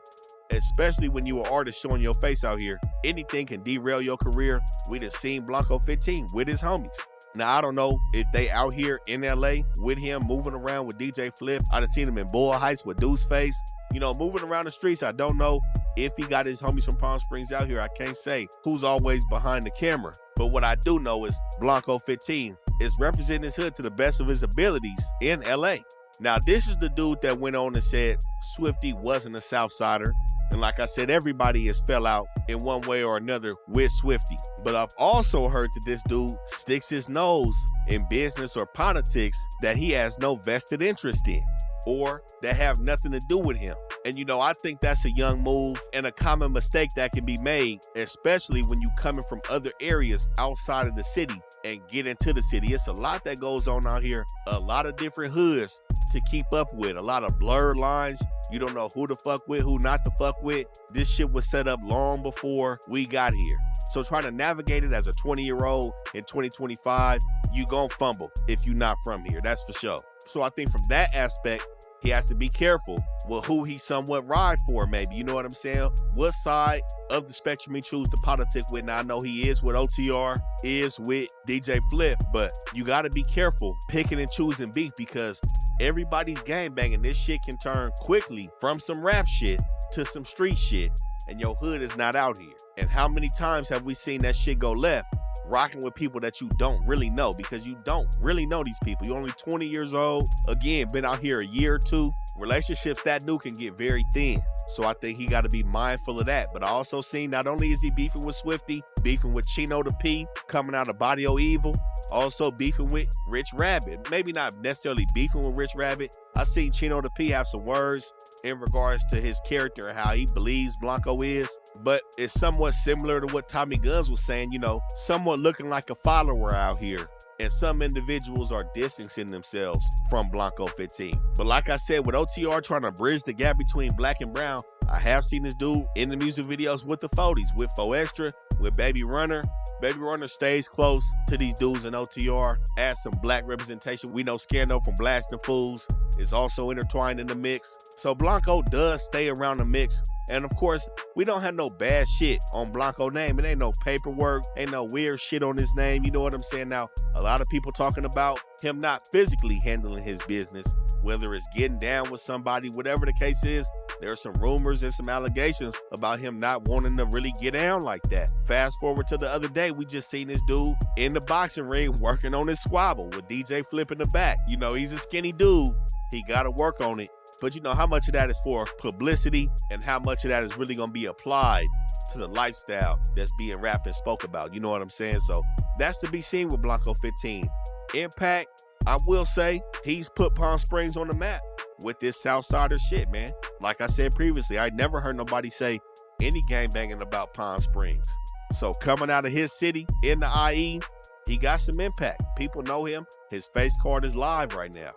A: especially when you an artist showing your face out here. Anything can derail your career. We done seen Blanco 15 with his homies. Now, I don't know if they out here in LA with him, moving around with DJ Flip. I done seen him in Boyle Heights with Deuce Face. You know, moving around the streets. I don't know if he got his homies from Palm Springs out here. I can't say who's always behind the camera. But what I do know is Blanco 15 is representing his hood to the best of his abilities in LA. Now, this is the dude that went on and said Swifty wasn't a Southsider. And like I said, everybody has fell out in one way or another with Swifty. But I've also heard that this dude sticks his nose in business or politics that he has no vested interest in, or that have nothing to do with him. And you know, I think that's a young move and a common mistake that can be made, especially when you coming from other areas outside of the city and get into the city. It's a lot that goes on out here, a lot of different hoods to keep up with, a lot of blurred lines. You don't know who to fuck with, who not to fuck with. This shit was set up long before we got here. So trying to navigate it as a 20-year-old in 2025, you gon' fumble if you not from here, that's for sure. So I think from that aspect, he has to be careful with who he somewhat ride for, maybe. You know what I'm saying? What side of the spectrum he choose to politic with. Now, I know he is with OTR, is with DJ Flip, but you got to be careful picking and choosing beef, because everybody's gangbanging. This shit can turn quickly from some rap shit to some street shit, and your hood is not out here. And how many times have we seen that shit go left? Rocking with people that you don't really know, because you don't really know these people. You're only 20 years old. Again, been out here a year or two. Relationships that new can get very thin. So I think he got to be mindful of that. But I also seen not only is he beefing with Swifty, beefing with Chino Tha P, coming out of Barrio Evil, also beefing with Rich Rabbit. Maybe not necessarily beefing with Rich Rabbit. I seen Chino Tha P have some words in regards to his character and how he believes Blanco is. But it's somewhat similar to what Tommy Gunz was saying, you know, somewhat looking like a follower out here. And some individuals are distancing themselves from Blanco 15. But like I said, with OTR trying to bridge the gap between black and brown, I have seen this dude in the music videos with the 40s, with 4 Extra, with Baby Runner. Baby Runner stays close to these dudes in OTR, adds some black representation. We know Scando from Blasting Fools is also intertwined in the mix. So Blanco does stay around the mix. And of course, we don't have no bad shit on Blanco's name. It ain't no paperwork, ain't no weird shit on his name. You know what I'm saying? Now, a lot of people talking about him not physically handling his business, whether it's getting down with somebody, whatever the case is. There are some rumors and some allegations about him not wanting to really get down like that. Fast forward to the other day, we just seen this dude in the boxing ring working on his squabble with DJ Flip in the back. You know, he's a skinny dude. He got to work on it. But you know, how much of that is for publicity and how much of that is really going to be applied to the lifestyle that's being rapped and spoke about. You know what I'm saying? So that's to be seen with Blanco 15. Impact, I will say, he's put Palm Springs on the map with this Southsider shit, man. Like I said previously, I never heard nobody say any gangbanging about Palm Springs. So coming out of his city in the IE, he got some impact. People know him. His face card is live right now.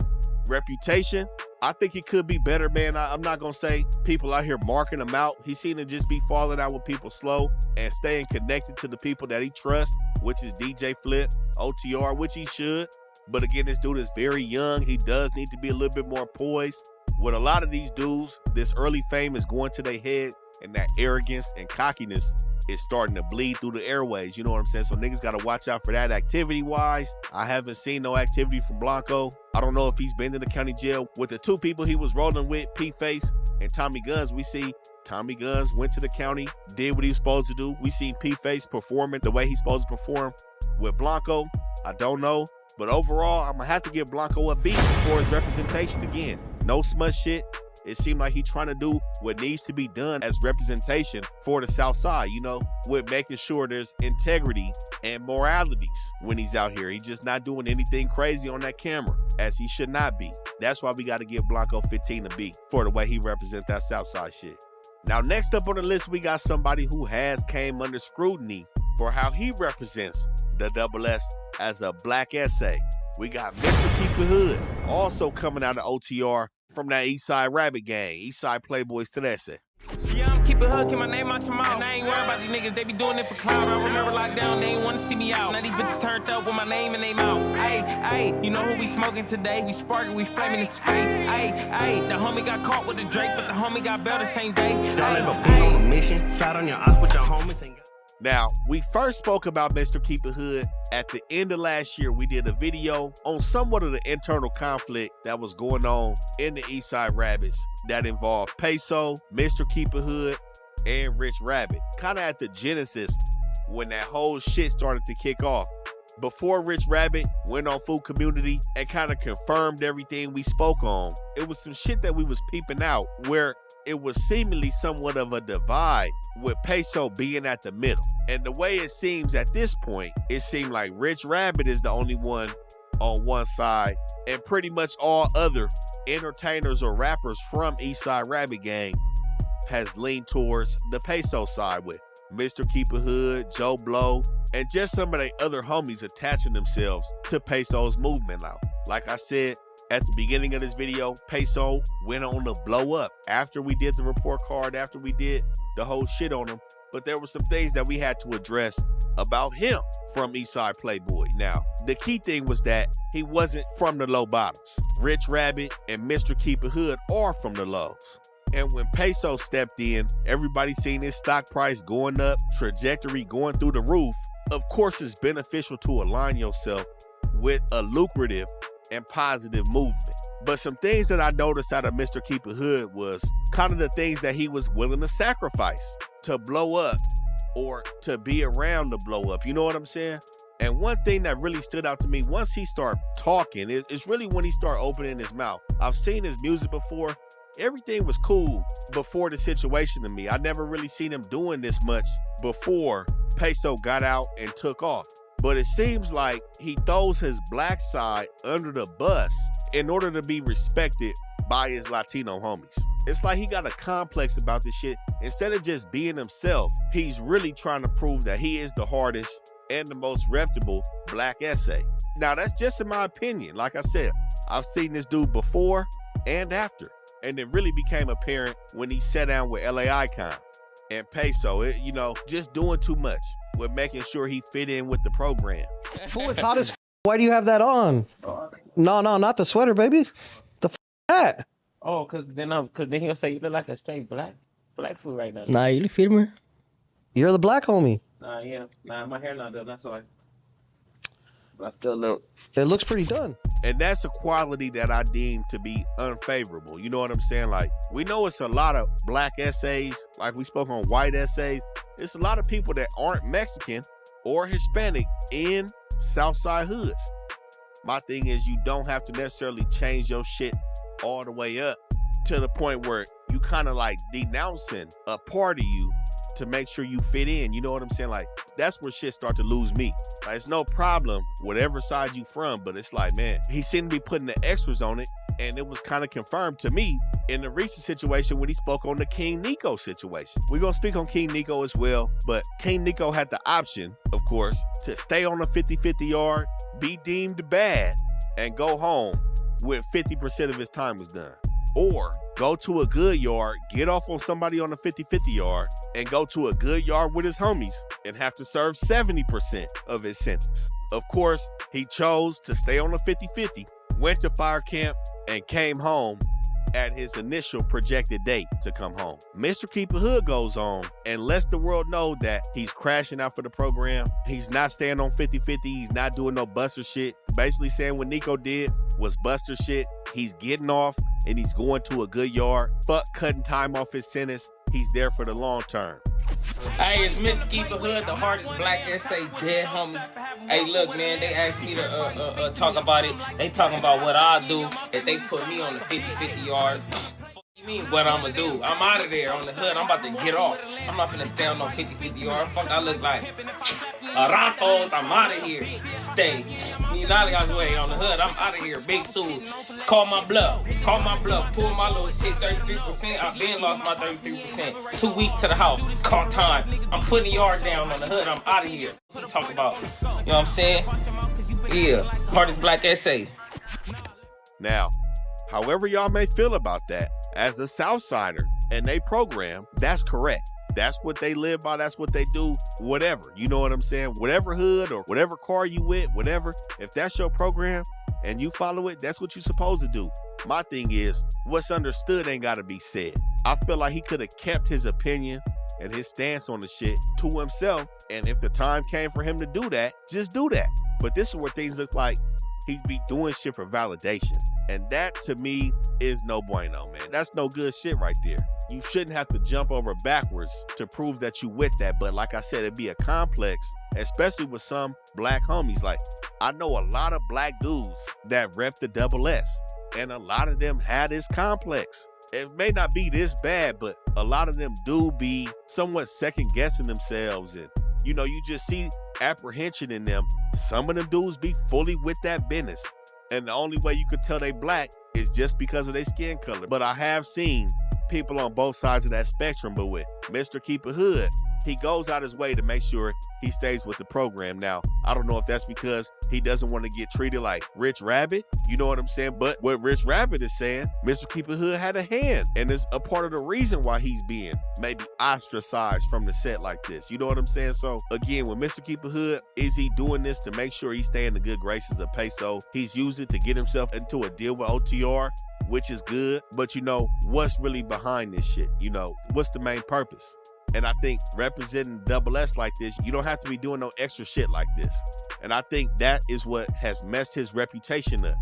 A: Reputation, I think he could be better, man. I'm not going to say people out here marking him out. He seemed to just be falling out with people slow and staying connected to the people that he trusts, which is DJ Flip, OTR, which he should. But again, this dude is very young. He does need to be a little bit more poised. With a lot of these dudes, this early fame is going to their head, and that arrogance and cockiness is starting to bleed through the airways. You know what I'm saying? So niggas got to watch out for that activity-wise. I haven't seen no activity from Blanco. I don't know if he's been to the county jail. With the two people he was rolling with, P-Face and Tommy Gunz, we see Tommy Gunz went to the county, did what he was supposed to do. We seen P-Face performing the way he's supposed to perform. With Blanco, I don't know. But overall, I'm going to have to give Blanco a beat for his representation again. No smut shit. It seemed like he's trying to do what needs to be done as representation for the South Side, you know, with making sure there's integrity and moralities when he's out here. He's just not doing anything crazy on that camera, as he should not be. That's why we got to give Blanco 15 a beat for the way he represents that South Side shit. Now, next up on the list, we got somebody who has came under scrutiny for how he represents the Double S as a black essay. We got Mr.KeepItHood, also coming out of OTR from that Eastside Rabbit Gang, Eastside Playboys to that set.
J: Yeah, I'm keep it hood, keep my name out your mouth. And I ain't worried about these niggas, they be doing it for clout. I remember lockdown, they ain't wanna see me out. Now these bitches turned up with my name in their mouth. Ayy, you know who we smoking today? We sparking, we flaming his face. Ayy, the homie got caught with the Drake, but the homie got bailed the same day.
K: Y'all ever been on a mission? Shot on your ops with your homies and
A: Now, we first spoke about Mr. Keep It Hood at the end of last year. We did a video on somewhat of the internal conflict that was going on in the Eastside Rabbits that involved Peso, Mr. Keep It Hood, and Rich Rabbit. Kind of at the genesis when that whole shit started to kick off. Before Rich Rabbit went on Food Community and kind of confirmed everything we spoke on, it was some shit that we was peeping out where it was seemingly somewhat of a divide with Peso being at the middle. And the way it seems at this point, it seemed like Rich Rabbit is the only one on one side and pretty much all other entertainers or rappers from Eastside Rabbit Gang has leaned towards the Peso side with Mr. Keep It Hood, Joe Blow, and just some of the other homies attaching themselves to Peso's movement now. Like I said at the beginning of this video, Peso went on to blow up after we did the report card, after we did the whole shit on him. But there were some things that we had to address about him from Eastside Playboy. Now, the key thing was that he wasn't from the low bottoms. Rich Rabbit and Mr. Keep It Hood are from the lows. And when Peso stepped in, everybody seen his stock price going up, trajectory going through the roof. Of course, it's beneficial to align yourself with a lucrative and positive movement. But some things that I noticed out of Mr. Keep It Hood was kind of the things that he was willing to sacrifice to blow up or to be around to blow up. You know what I'm saying? And one thing that really stood out to me once he started talking is really when he started opening his mouth. I've seen his music before. Everything was cool before the situation to me. I never really seen him doing this much before Peso got out and took off. But it seems like he throws his black side under the bus in order to be respected by his Latino homies. It's like he got a complex about this shit. Instead of just being himself, he's really trying to prove that he is the hardest and the most reputable black essay. Now, that's just in my opinion. Like I said, I've seen this dude before and after. And it really became apparent when he sat down with LA Icon and Peso, just doing too much with making sure he fit in with the program.
L: Fool, it's hot as f. Why do you have that on? No, not the sweater, baby. The hat.
M: Oh, cause then he'll say you look like a straight black fool right now.
L: Nah, you feel me? You're the black homie.
M: Nah, my hair not done. That's why. But I still look.
L: It looks pretty done.
A: And that's a quality that I deem to be unfavorable. You know what I'm saying? Like, we know it's a lot of black essays, like we spoke on white essays. It's a lot of people that aren't Mexican or Hispanic in Southside hoods. My thing is, you don't have to necessarily change your shit all the way up to the point where you kind of like denouncing a part of you to make sure you fit in. You know what I'm saying? Like, that's where shit start to lose me. Like, it's no problem whatever side you from, but it's like, man, he seemed to be putting the extras on it, and it was kind of confirmed to me in the recent situation when he spoke on the King Neeko situation. We're gonna speak on King Neeko as well, but King Neeko had the option, of course, to stay on the 50-50 yard, be deemed bad, and go home when 50% of his time was done. Or go to a good yard, get off on somebody on the 50-50 yard, and go to a good yard with his homies and have to serve 70% of his sentence. Of course, he chose to stay on the 50-50, went to fire camp, and came home at his initial projected date to come home. Mr. Keep It Hood goes on and lets the world know that he's crashing out for the program. He's not staying on 50-50. He's not doing no buster shit. Basically saying what Neeko did was buster shit. He's getting off and he's going to a good yard. Fuck cutting time off his sentence. He's there for the long term.
J: Hey, it's Mr. Keep It Hood, the hardest black essay dead homies. Hey, look, man, they asked me to talk about it. They talking about what I do if they put me on the 50-50 yards. You mean what I'm gonna do? I'm out of there on the hood. I'm about to get off. I'm not finna stay on no 50-50 yard. Fuck, I look like Ratos. I'm out of here. Stay. Me Nalia's way on the hood. I'm out of here. Big Sue. Call my bluff. Call my bluff. Pull my little shit. 33%. I've been lost my 33%. 2 weeks to the house. Call time. I'm putting the yard down on the hood. I'm out of here. What you talk about? You know what I'm saying? Yeah. Hardest black essay.
A: Now, however y'all may feel about that, as a Southsider and they program, that's correct. That's what they live by. That's what they do. Whatever. You know what I'm saying? Whatever hood or whatever car you with, whatever. If that's your program and you follow it, that's what you're supposed to do. My thing is, what's understood ain't got to be said. I feel like he could have kept his opinion and his stance on the shit to himself. And if the time came for him to do that, just do that. But this is where things look like he'd be doing shit for validation. And that, to me, is no bueno, man. That's no good shit right there. You shouldn't have to jump over backwards to prove that you with that. But like I said, it'd be a complex, especially with some black homies. Like, I know a lot of black dudes that rep the double S, and a lot of them had this complex. It may not be this bad, but a lot of them do be somewhat second guessing themselves. And, you know, you just see apprehension in them. Some of them dudes be fully with that business. And the only way you could tell they black is just because of their skin color. But I have seen people on both sides of that spectrum. But with Mr.KeepItHood, he goes out his way to make sure he stays with the program. Now, I don't know if that's because he doesn't want to get treated like Rich Rabbit. You know what I'm saying? But what Rich Rabbit is saying, Mr.KeepItHood had a hand. And it's a part of the reason why he's being maybe ostracized from the set like this. You know what I'm saying? So again, with Mr.KeepItHood, is he doing this to make sure he stay in the good graces of Peso? He's used it to get himself into a deal with OTR, which is good. But you know, what's really behind this shit? You know, what's the main purpose? And I think representing double S like this, you don't have to be doing no extra shit like this. And I think that is what has messed his reputation up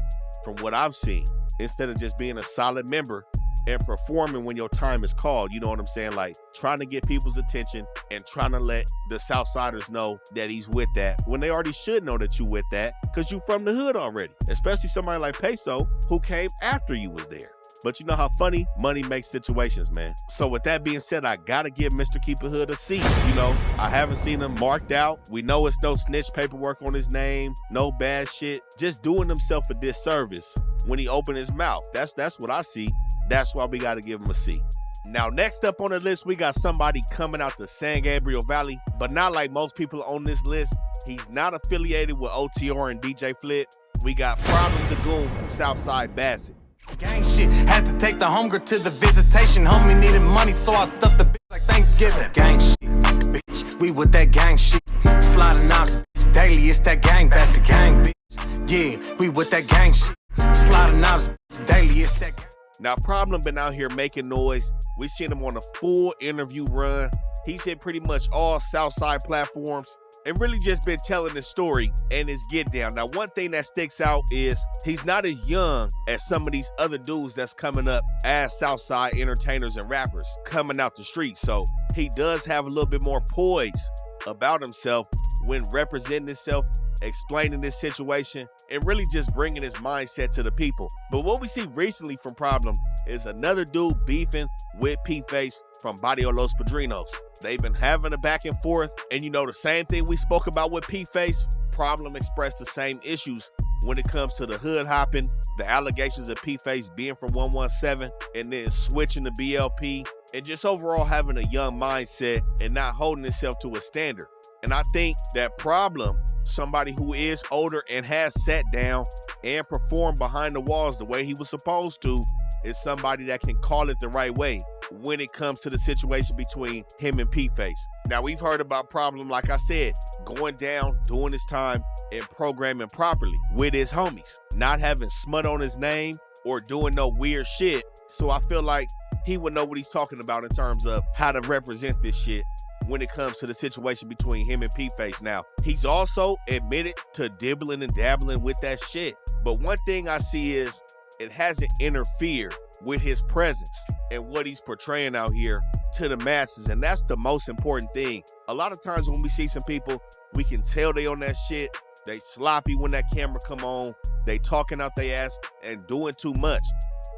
A: from what I've seen. Instead of just being a solid member and performing when your time is called, you know what I'm saying? Like trying to get people's attention and trying to let the Southsiders know that he's with that when they already should know that you with that because you from the hood already, especially somebody like Peso who came after you was there. But you know how funny money makes situations, man. So with that being said, I gotta give Mr.KeepItHood a C. You know, I haven't seen him marked out. We know it's no snitch paperwork on his name, no bad shit. Just doing himself a disservice when he opened his mouth. That's what I see. That's why we gotta give him a C. Now, next up on the list, we got somebody coming out the San Gabriel Valley, but not like most people on this list. He's not affiliated with OTR and DJ Flip. We got Problem the Goon from Southside Bassett.
N: Gang shit, had to take the homegirl to the visitation. Homie needed money, so I stuffed the bitch like Thanksgiving. Gang shit, bitch, we with that gang shit. Sliding knobs, bitch, daily, it's that gang, that's a gang, bitch. Yeah, we with that gang shit. Sliding knobs, bitch, daily, it's that gang.
A: Now, Problem been out here making noise. We seen him on a full interview run. He's hit pretty much all Southside platforms and really just been telling his story and his get down. Now, one thing that sticks out is he's not as young as some of these other dudes that's coming up as Southside entertainers and rappers coming out the street. So he does have a little bit more poise about himself when representing himself, explaining this situation, and really just bringing his mindset to the people. But what we see recently from Problem is another dude beefing with P-Face from Barrio Los Padrinos. They've been having a back and forth, and you know, the same thing we spoke about with P-Face, Problem expressed the same issues when it comes to the hood hopping, the allegations of P-Face being from 117 and then switching to BLP, and just overall having a young mindset and not holding himself to a standard. And I think that Problem, somebody who is older and has sat down and performed behind the walls the way he was supposed to, is somebody that can call it the right way when it comes to the situation between him and P-Face. Now, we've heard about Problem, like I said, going down, doing his time, and programming properly with his homies, not having smut on his name or doing no weird shit. So I feel like he would know what he's talking about in terms of how to represent this shit when it comes to the situation between him and P-Face. Now, he's also admitted to dibbling and dabbling with that shit. But one thing I see is it hasn't interfered with his presence and what he's portraying out here to the masses. And that's the most important thing. A lot of times when we see some people, we can tell they on that shit. They sloppy when that camera come on. They talking out their ass and doing too much.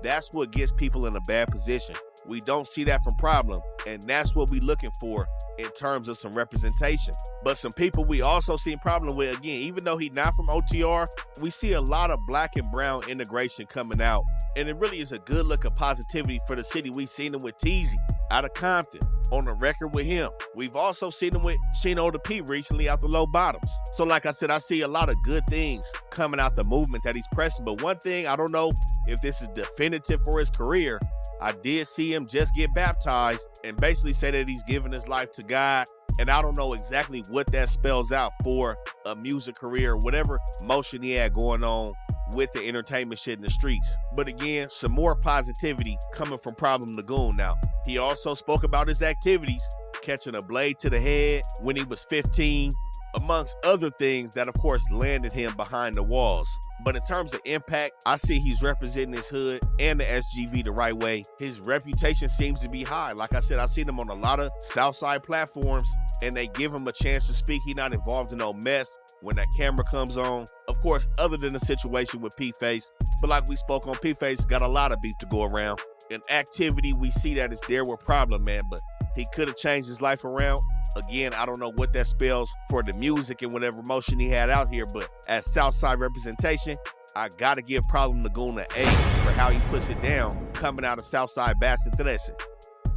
A: That's what gets people in a bad position. We don't see that from Problem, and that's what we looking for in terms of some representation. But some people we also seen Problem with, again, even though he's not from OTR, we see a lot of black and brown integration coming out, and it really is a good look of positivity for the city. We seen him with Teezy out of Compton, on a record with him. We've also seen him with Chino Tha P recently out the Low Bottoms. So like I said, I see a lot of good things coming out the movement that he's pressing. But one thing, I don't know if this is definitive for his career. I did see him just get baptized and basically say that he's giving his life to God. And I don't know exactly what that spells out for a music career, whatever motion he had going on with the entertainment shit in the streets. But again, some more positivity coming from Problem the Goon now. He also spoke about his activities, catching a blade to the head when he was 15, amongst other things that of course landed him behind the walls. But in terms of impact, I see he's representing his hood and the SGV the right way. His reputation seems to be high. Like I said, I've seen him on a lot of Southside platforms and they give him a chance to speak. He's not involved in no mess when that camera comes on. Of course, other than the situation with P-Face, but like we spoke on, P-Face got a lot of beef to go around. In activity, we see that it's there with Problem, man, but he could have changed his life around. Again, I don't know what that spells for the music and whatever motion he had out here, but as Southside representation, I gotta give Problem the Goon an A for how he puts it down coming out of Southside Bastard Thressen.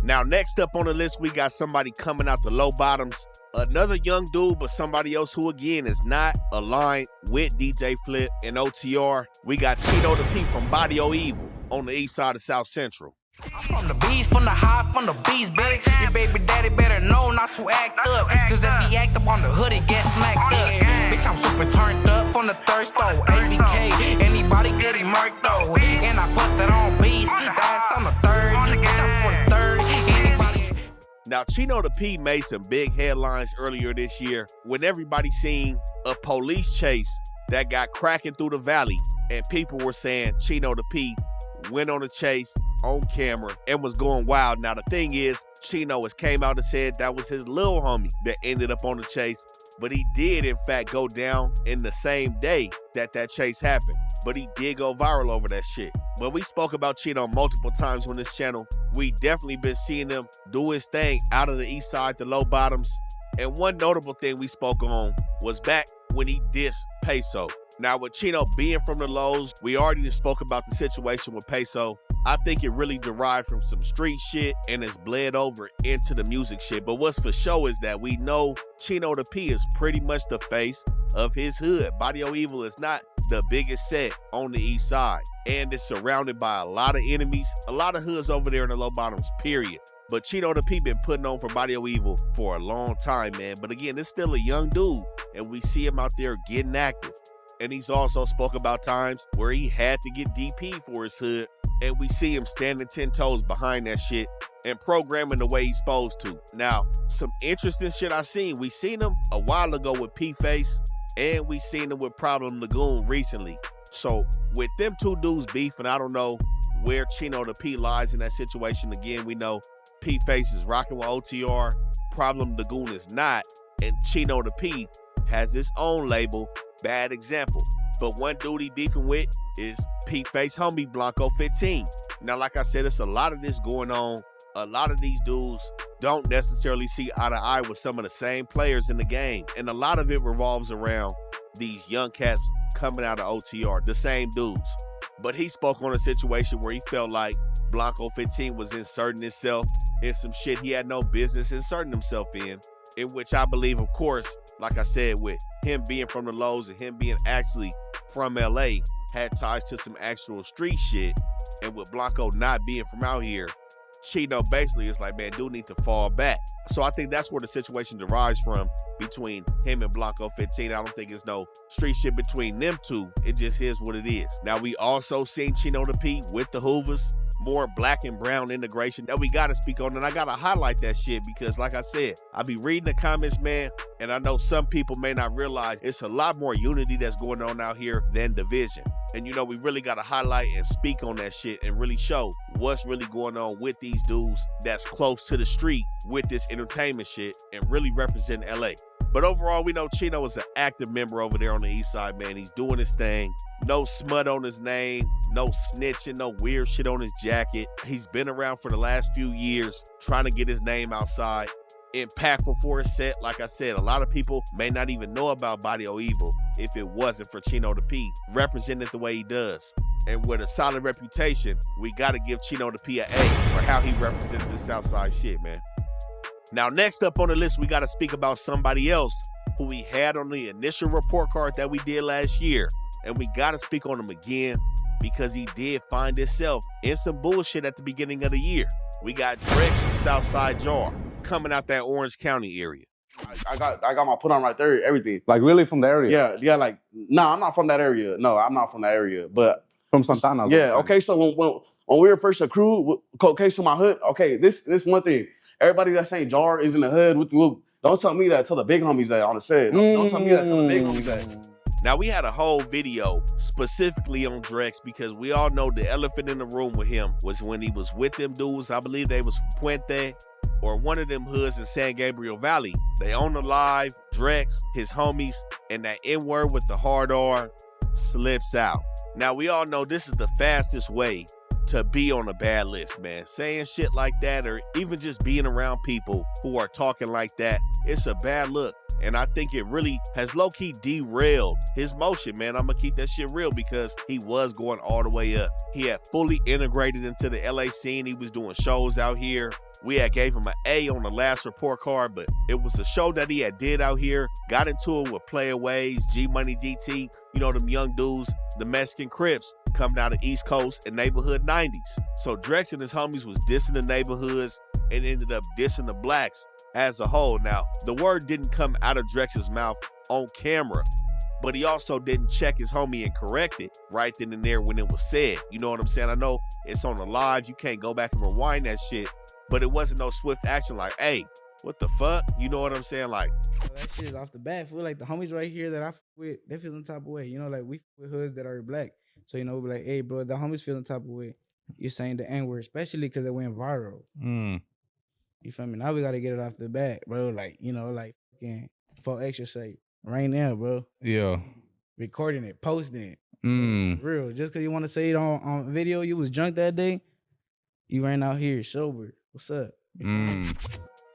A: Now, next up on the list, we got somebody coming out the Low Bottoms. Another young dude, but somebody else who, again, is not aligned with DJ Flip and OTR. We got Chino Tha P from Barrio Evil on the east side of South Central.
G: I'm from the beast, from the high, from the beast, bitch. Your baby daddy better know not to act up. Cause if he act up on the hood, he get smacked up. Bitch, I'm super turned up from the third store. ABK, anybody getting marked though. And I put that on beast, that's on the third. Bitch, I'm for the third. Anybody.
A: Now, Chino Tha P made some big headlines earlier this year when everybody seen a police chase that got cracking through the valley. And people were saying Chino Tha P went on a chase on camera and was going wild. Now, the thing is, Chino has came out and said that was his little homie that ended up on the chase, but he did, in fact, go down in the same day that that chase happened. But he did go viral over that shit. But we spoke about Chino multiple times on this channel. We definitely been seeing him do his thing out of the east side, the Low Bottoms. And one notable thing we spoke on was back when he dissed Peso. Now, with Chino being from the lows, we already just spoke about the situation with Peso. I think it really derived from some street shit and it's bled over into the music shit. But what's for sure is that we know Chino Tha P is pretty much the face of his hood. Barrio Evil is not the biggest set on the east side. And it's surrounded by a lot of enemies, a lot of hoods over there in the Low Bottoms, period. But Chino Tha P been putting on for Barrio Evil for a long time, man. But again, it's still a young dude and we see him out there getting active. And he's also spoke about times where he had to get DP for his hood. And we see him standing 10 toes behind that shit and programming the way he's supposed to. Now, some interesting shit I seen. We seen him a while ago with P-Face and we seen him with Problem the Goon recently. So with them two dudes beefing, I don't know where Chino Tha P lies in that situation. Again, we know P-Face is rocking with OTR. Problem the Goon is not. And Chino Tha P has his own label, Bad Example. But one dude he beefing with is P-Face homie Blanco 15. Now, like I said, it's a lot of this going on. A lot of these dudes don't necessarily see eye to eye with some of the same players in the game. And a lot of it revolves around these young cats coming out of OTR, the same dudes. But he spoke on a situation where he felt like Blanco 15 was inserting himself in some shit he had no business inserting himself in which I believe, of course, like I said, with him being from the lows and him being actually from LA, had ties to some actual street shit. And with Blanco not being from out here, Chino basically is like, man, dude need to fall back. So I think that's where the situation derives from between him and Blanco 15. I don't think it's no street shit between them two. It just is what it is. Now, we also seen Chino Tha P with the Hoovers. More black and brown integration that we got to speak on. And I got to highlight that shit because, like I said, I be reading the comments, man, and I know some people may not realize it's a lot more unity that's going on out here than division. And, you know, we really got to highlight and speak on that shit and really show what's really going on with these dudes that's close to the street with this entertainment shit and really represent LA. But overall, we know Chino is an active member over there on the east side, man. He's doing his thing. No smut on his name, no snitching, no weird shit on his jacket. He's been around for the last few years trying to get his name outside. Impactful for his set. Like I said, a lot of people may not even know about Barrio Evil if it wasn't for Chino Tha P representing the way he does. And with a solid reputation, we gotta give Chino Tha P an A for how he represents this Southside shit, man. Now, next up on the list, we gotta speak about somebody else who we had on the initial report card that we did last year. And we gotta speak on him again because he did find himself in some bullshit at the beginning of the year. We got Drex from Southside Jar coming out that Orange County area.
O: I got my put on right there, everything. Like really from the area? Yeah, like, nah, I'm not from that area. No, I'm not from that area, but.
P: From Santana.
O: Yeah, okay, so when we were first a crew, okay, so my hood, okay, this one thing. Everybody that saying Jar is in the hood with the whoop. Don't tell me that, tell the big homies that on the set. Don't tell me that, tell the big homies that.
A: Now, we had a whole video specifically on Drex because we all know the elephant in the room with him was when he was with them dudes. I believe they was from Puente or one of them hoods in San Gabriel Valley. They on the live, Drex, his homies, and that N-word with the hard R slips out. Now, we all know this is the fastest way to be on a bad list, man. Saying shit like that or even just being around people who are talking like that, it's a bad look. And I think it really has low-key derailed his motion, man. I'm gonna keep that shit real because he was going all the way up. He had fully integrated into the LA scene. He was doing shows out here. We had gave him an A on the last report card, but it was a show that he had did out here, got into it with Playaways, G-Money DT, you know, them young dudes, the Mexican Crips, coming out of East Coast and neighborhood 90s. So Drex and his homies was dissing the neighborhoods and ended up dissing the blacks as a whole. Now, the word didn't come out of Drex's mouth on camera, but he also didn't check his homie and correct it right then and there when it was said. You know what I'm saying? I know it's on the live, you can't go back and rewind that shit, but it wasn't no swift action like, hey, what the fuck? You know what I'm saying? Like,
Q: that shit is off the bat. Feel like the homies right here that I fuck with, they feel some type of way. You know, like we fuck with hoods that are black. So, you know, we be like, hey, bro, the homies feel some type of way. You're saying the N-word, especially because it went viral. You feel me? Now we got to get it off the bat, bro. Like, you know, like, fucking for extra sake. Right now, bro.
P: Yeah.
Q: Recording it, posting it. Real. Just because you want to say it on video, you was drunk that day, you ran out here sober. What's up?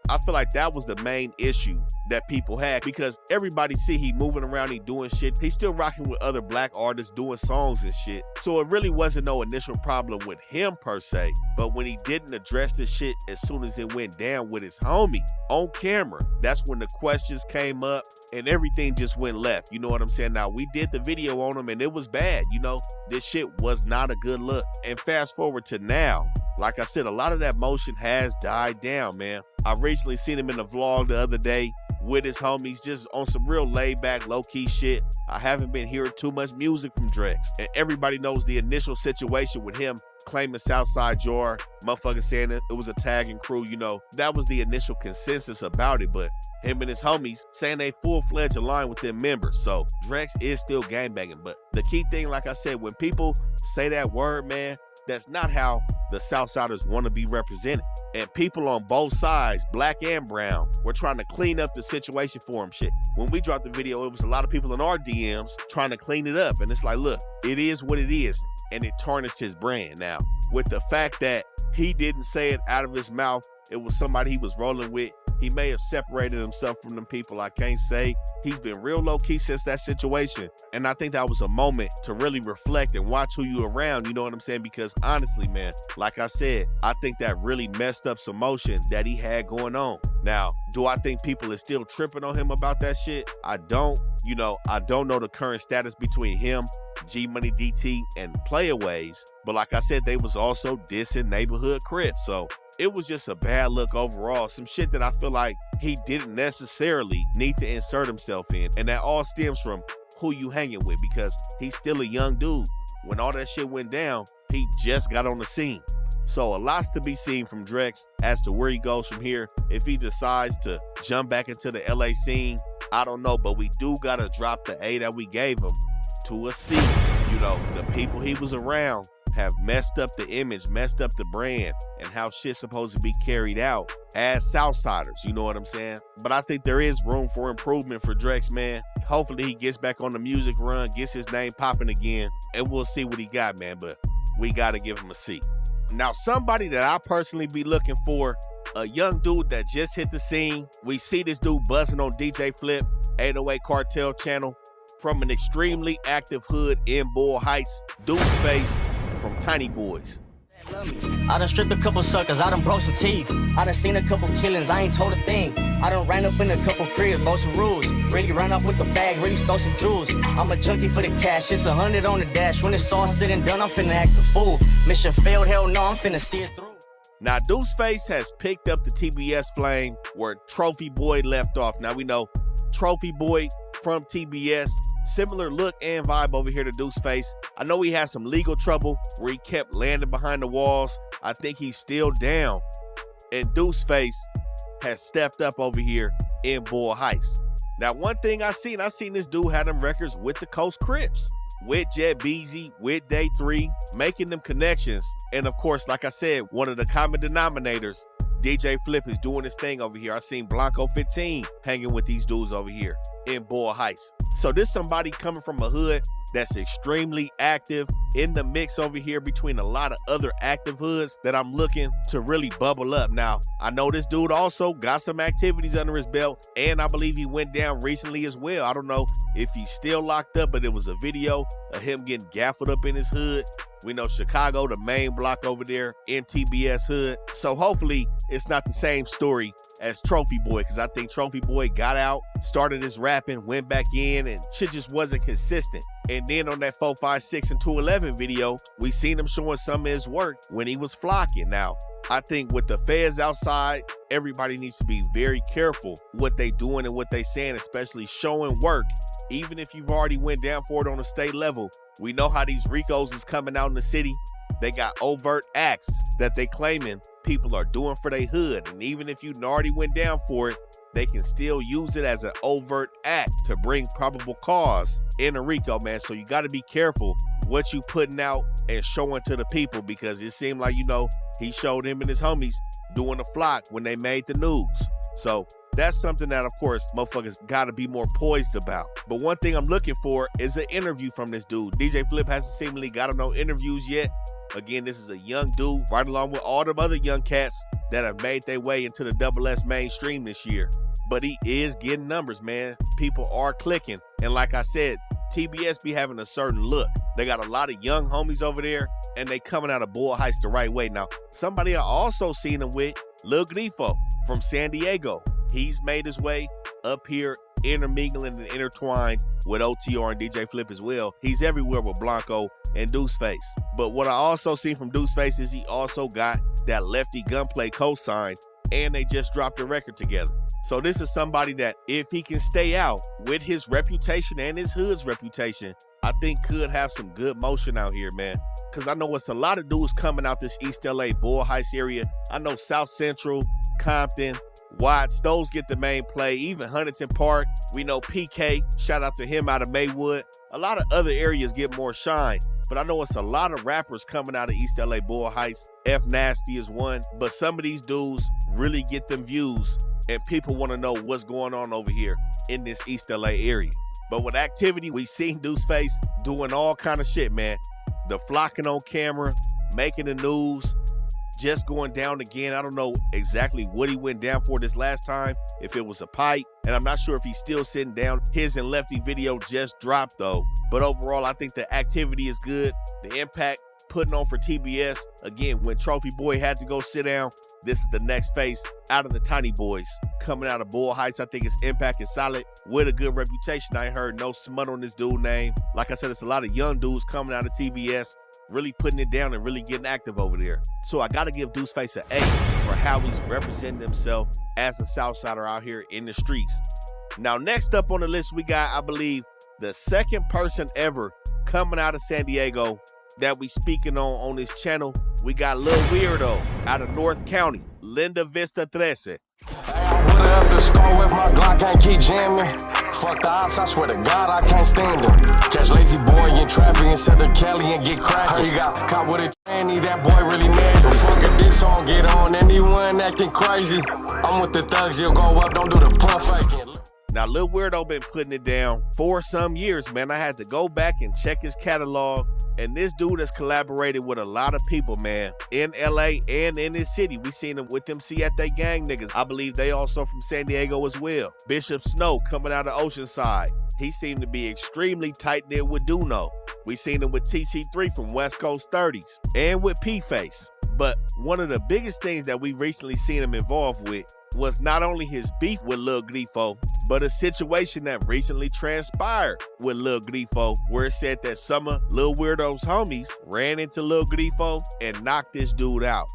A: I feel like that was the main issue that people had because everybody see he moving around, he doing shit. He's still rocking with other black artists doing songs and shit. So it really wasn't no initial problem with him per se. But when he didn't address the shit as soon as it went down with his homie on camera, that's when the questions came up and everything just went left. You know what I'm saying? Now, we did the video on him and it was bad. You know, this shit was not a good look. And fast forward to now, like I said, a lot of that motion has died down, man. I recently seen him in a vlog the other day with his homies, just on some real laid-back, low-key shit. I haven't been hearing too much music from Drex. And everybody knows the initial situation with him claiming Southside Jar, motherfucker saying it was a tagging crew, you know. That was the initial consensus about it, but him and his homies saying they full-fledged aligned with their members. So Drex is still gangbanging. But the key thing, like I said, when people say that word, man, that's not how the Southsiders want to be represented. And people on both sides, black and brown, were trying to clean up the situation for him shit. When we dropped the video, it was a lot of people in our DMs trying to clean it up. And it's like, look, it is what it is. And it tarnished his brand. Now, with the fact that he didn't say it out of his mouth, it was somebody he was rolling with, he may have separated himself from them people. I can't say. He's been real low-key since that situation. And I think that was a moment to really reflect and watch who you around, you know what I'm saying? Because honestly, man, like I said, I think that really messed up some motion that he had going on. Now, do I think people are still tripping on him about that shit? I don't. You know, I don't know the current status between him, G-Money DT, and Playaways. But like I said, they was also dissing neighborhood Crips. So it was just a bad look overall. Some shit that I feel like he didn't necessarily need to insert himself in. And that all stems from who you hanging with, because he's still a young dude. When all that shit went down, he just got on the scene. So a lot's to be seen from Drex as to where he goes from here. If he decides to jump back into the LA scene, I don't know, but we do gotta drop the A that we gave him to a C. You know, the people he was around have messed up the image, messed up the brand, and how shit's supposed to be carried out as Southsiders, you know what I'm saying? But I think there is room for improvement for Drex, man. Hopefully he gets back on the music run, gets his name popping again, and we'll see what he got, man. But we gotta give him a C. Now, somebody that I personally be looking for, a young dude that just hit the scene. We see this dude buzzing on DJ Flip, 808 Cartel channel From an extremely active hood in Bull Heights, Deuceface from Tiny Boys.
P: I done stripped a couple suckers, I done broke some teeth. I done seen a couple killings, I ain't told a thing. I done ran up in a couple cribs, broke some rules. Really ran off with the bag, really stole some jewels. I'm a junkie for the cash, it's 100 on the dash. When it's all said and done, I'm finna act a fool. Mission failed, hell no, I'm finna see it through.
A: Now, Deuceface has picked up the TBS flame where Trophy Boy left off. Now, we know Trophy Boy from TBS, similar look and vibe over here to Deuceface. I know he had some legal trouble where he kept landing behind the walls. I think he's still down. And Deuceface has stepped up over here in Bull Heights. Now, one thing I seen this dude had them records with the Coast Crips, with Jet Beezy, with Day 3, making them connections. And of course, like I said, one of the common denominators, DJ Flip is doing his thing over here. I seen Blanco 15 hanging with these dudes over here in Bull Heights. So this somebody coming from a hood that's extremely active in the mix over here between a lot of other active hoods that I'm looking to really bubble up. Now, I know this dude also got some activities under his belt, and I believe he went down recently as well. I don't know if he's still locked up, but it was a video of him getting gaffled up in his hood. We know Chicago, the main block over there in TBS hood. So hopefully it's not the same story as Trophy Boy, because I think Trophy Boy got out, started his rapping, went back in, and shit just wasn't consistent. And then on that 456 and 211 video, we seen him showing some of his work when he was flocking. Now, I think with the feds outside, everybody needs to be very careful what they doing and what they saying, especially showing work. Even if you've already went down for it on a state level, we know how these Ricos is coming out in the city. They got overt acts that they claiming people are doing for their hood. And even if you already went down for it, they can still use it as an overt act to bring probable cause in a Rico, man. So you got to be careful what you putting out and showing to the people, because it seemed like, you know, he showed him and his homies doing a flock when they made the news. So that's something that, of course, motherfuckers got to be more poised about. But one thing I'm looking for is an interview from this dude. DJ Flip hasn't seemingly got him no interviews yet. Again, this is a young dude, right along with all them other young cats that have made their way into the Double S mainstream this year. But he is getting numbers, man. People are clicking. And like I said, TBS be having a certain look. They got a lot of young homies over there, and they coming out of Bull Heights the right way. Now, somebody I also seen him with, Lil Grifo from San Diego. He's made his way up here, intermingling and intertwined with OTR and DJ Flip as well. He's everywhere with Blanco and Deuceface. But what I also seen from Deuceface is he also got that Lefty Gunplay co-sign, and they just dropped a record together. So this is somebody that, if he can stay out with his reputation and his hood's reputation, I think could have some good motion out here, man. Because I know it's a lot of dudes coming out this East LA, Bull Heights area. I know South Central, Compton, Watts, those get the main play. Even Huntington Park, we know PK, shout out to him out of Maywood. A lot of other areas get more shine. But I know it's a lot of rappers coming out of East LA, Bull Heights. F Nasty is one. But some of these dudes really get them views, and people want to know what's going on over here in this East LA area. But with activity, we seen Deuceface doing all kind of shit, man. The flocking on camera, making the news, just going down again. I don't know exactly what he went down for this last time, if it was a pipe, and I'm not sure if he's still sitting down. His and Lefty video just dropped though. But overall, I think the activity is good. The impact putting on for TBS. Again, when Trophy Boy had to go sit down, this is the next face out of the Tiny Boys. Coming out of Bull Heights, I think his impact is solid with a good reputation. I ain't heard no smut on this dude name. Like I said, it's a lot of young dudes coming out of TBS, really putting it down and really getting active over there. So I got to give Deuceface an A for how he's representing himself as a Southsider out here in the streets. Now, next up on the list, we got, I believe, the second person ever coming out of San Diego that we speaking on this channel. We got Lil Weirdo out of North County, Linda Vista 13.
R: Put up the score with my Glock and keep jamming. Fuck the ops, I swear to God, I can't stand them. Catch lazy boy in traffic instead of Kelly and get cracked. He got caught with a tranny, that boy really mad. But fuck it, this song get on, anyone acting crazy. I'm with the thugs, he'll go up, don't do the pump faking.
A: Now, Lil Weirdo been putting it down for some years, man. I had to go back and check his catalog. And this dude has collaborated with a lot of people, man, in LA and in this city. We seen him with them See At They Gang niggas. I believe they also from San Diego as well. Bishop Snow coming out of Oceanside. he seemed to be extremely tight-knit with Duno. We seen him with TC3 from West Coast 30s and with P-Face. But one of the biggest things that we recently seen him involved with was not only his beef with Lil Grifo, but a situation that recently transpired with Lil Grifo, where it said that some of Lil Weirdo's homies ran into Lil Grifo and knocked this dude out.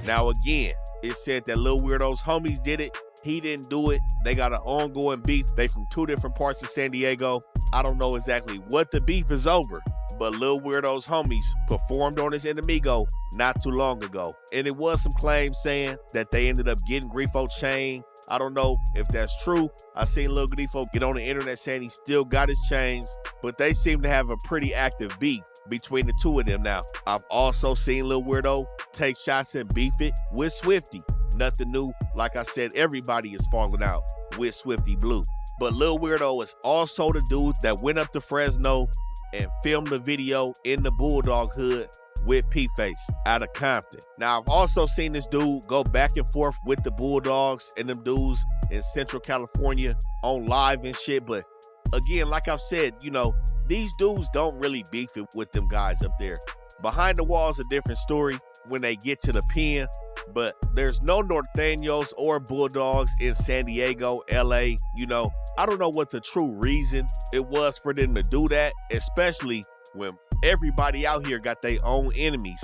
A: Now again, it said that Lil Weirdo's homies did it. He didn't do it. They got an ongoing beef. They from two different parts of San Diego. I don't know exactly what the beef is over, but Lil Weirdo's homies performed on his Enemigo not too long ago. And it was some claims saying that they ended up getting Grifo chain. I don't know if that's true. I seen Lil Grifo get on the internet saying he still got his chains, but they seem to have a pretty active beef between the two of them now. I've also seen Lil Weirdo take shots and beef it with Swifty. Nothing new. Like I said, everybody is falling out with Swifty Blue. But Lil Weirdo is also the dude that went up to Fresno and filmed a video in the Bulldog Hood with P-Face out of Compton. Now, I've also seen this dude go back and forth with the Bulldogs and them dudes in Central California on live and shit. But again, like I've said, you know, these dudes don't really beef it with them guys up there. Behind the wall is a different story when they get to the pen, but there's no Norteños or Bulldogs in San Diego, LA. You know, I don't know what the true reason it was for them to do that, especially when everybody out here got their own enemies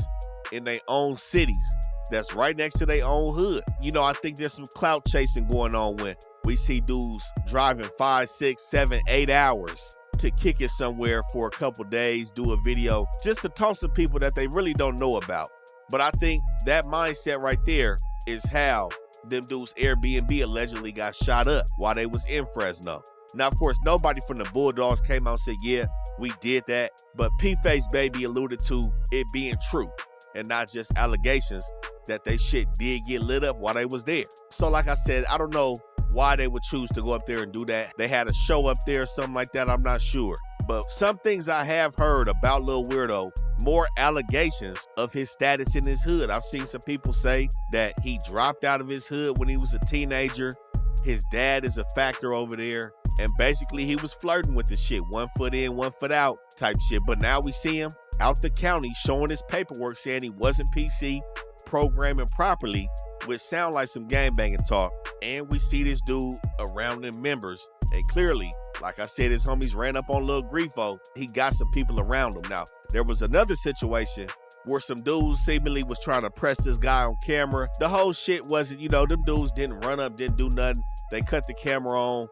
A: in their own cities that's right next to their own hood. You know, I think there's some clout chasing going on when we see dudes driving 5, 6, 7, 8 hours to kick it somewhere for a couple days, do a video, just to talk to people that they really don't know about. But I think that mindset right there is how them dudes Airbnb allegedly got shot up while they was in Fresno. Now, of course, nobody from the Bulldogs came out and said, yeah, we did that. But Pfacebabbyy alluded to it being true and not just allegations that they shit did get lit up while they was there. So like I said, I don't know why they would choose to go up there and do that. They had a show up there or something like that, I'm not sure. But some things I have heard about Lil Weirdo, more allegations of his status in his hood. I've seen some people say that he dropped out of his hood when he was a teenager. His dad is a factor over there. And basically he was flirting with the shit. 1 foot in, 1 foot out type shit. But now we see him out the county showing his paperwork saying he wasn't PC programming properly, which sound like some gangbanging talk. And we see this dude around them members. And clearly, like I said, his homies ran up on Lil Grifo. He got some people around him. Now, there was another situation where some dudes seemingly was trying to press this guy on camera. The whole shit wasn't, you know, them dudes didn't run up, didn't do nothing. They cut the camera on.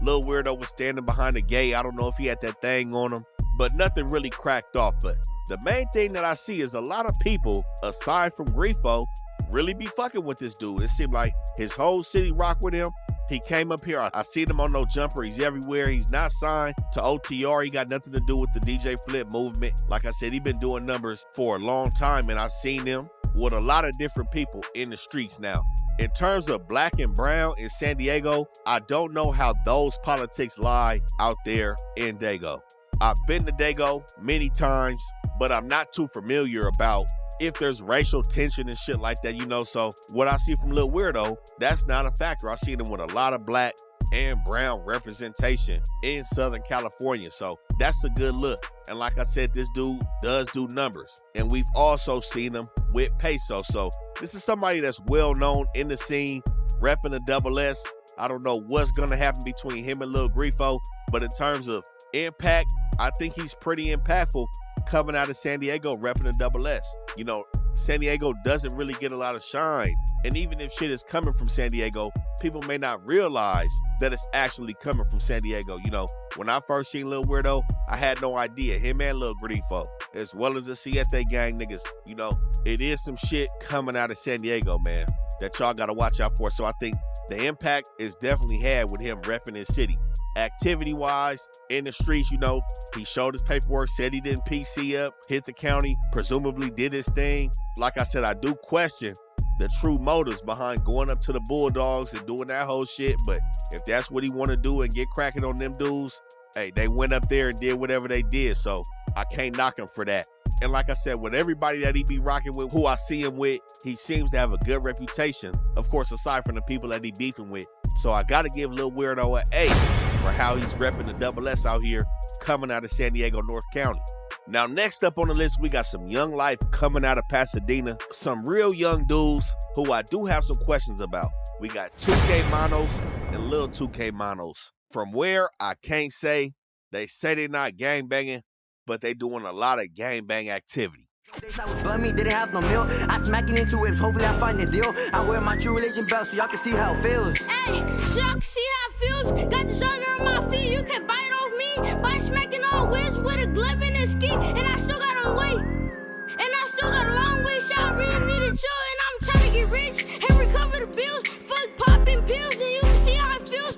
A: Lil Weirdo was standing behind the gate. I don't know if he had that thing on him, but nothing really cracked off. But the main thing that I see is a lot of people, aside from Grifo, really be fucking with this dude. It seemed like his whole city rock with him. He came up here. I seen him on No Jumper. He's everywhere. He's not signed to OTR. He got nothing to do with the DJ Flip movement. Like I said, he been doing numbers for a long time, and I've seen him with a lot of different people in the streets now. In terms of black and brown in San Diego, I don't know how those politics lie out there in Dago. I've been to Dago many times, but I'm not too familiar about if there's racial tension and shit like that, you know. So what I see from Lil Weirdo, that's not a factor. I see them with a lot of black and brown representation in Southern California. So that's a good look. And like I said, this dude does do numbers. And we've also seen him with Peso. So this is somebody that's well known in the scene, repping the Double S. I don't know what's gonna happen between him and Lil Grifo, but in terms of impact, I think he's pretty impactful coming out of San Diego repping the Double S. You know, San Diego doesn't really get a lot of shine. And even if shit is coming from San Diego, people may not realize that it's actually coming from San Diego. You know, when I first seen Lil Weirdo, I had no idea. Him and Lil Grifo, as well as the Siete gang niggas, you know, it is some shit coming out of San Diego, man, that y'all gotta watch out for. So I think the impact is definitely had with him repping his city. Activity-wise, in the streets, you know, he showed his paperwork, said he didn't PC up, hit the county, presumably did his thing. Like I said, I do question the true motives behind going up to the Bulldogs and doing that whole shit. But if that's what he want to do and get cracking on them dudes, hey, they went up there and did whatever they did. So I can't knock him for that. And like I said, with everybody that he be rocking with, who I see him with, he seems to have a good reputation. Of course, aside from the people that he beefing with. So I gotta give Lil Weirdo an A for how he's repping the double S out here, coming out of San Diego, North County. Now, next up on the list, we got some young life coming out of Pasadena. Some real young dudes who I do have some questions about. We got 2K Monos and Lil 2K Monos. From where, I can't say. They say they're not gangbanging, but they doing a lot of gangbang activity.
P: Days I was bummy, didn't have no meal. I smacking into whips, hopefully I find a deal. I wear my true religion belt so y'all can see how it feels.
S: Hey, so y'all can see how it feels. Got the genre on my feet, you can bite off me. By smacking all whips with a glove in his ski. And I still got on weight. And I still got a long way. Y'all really need to chill. And I'm trying to get rich and recover the bills. Fuck popping pills and you can see how it feels.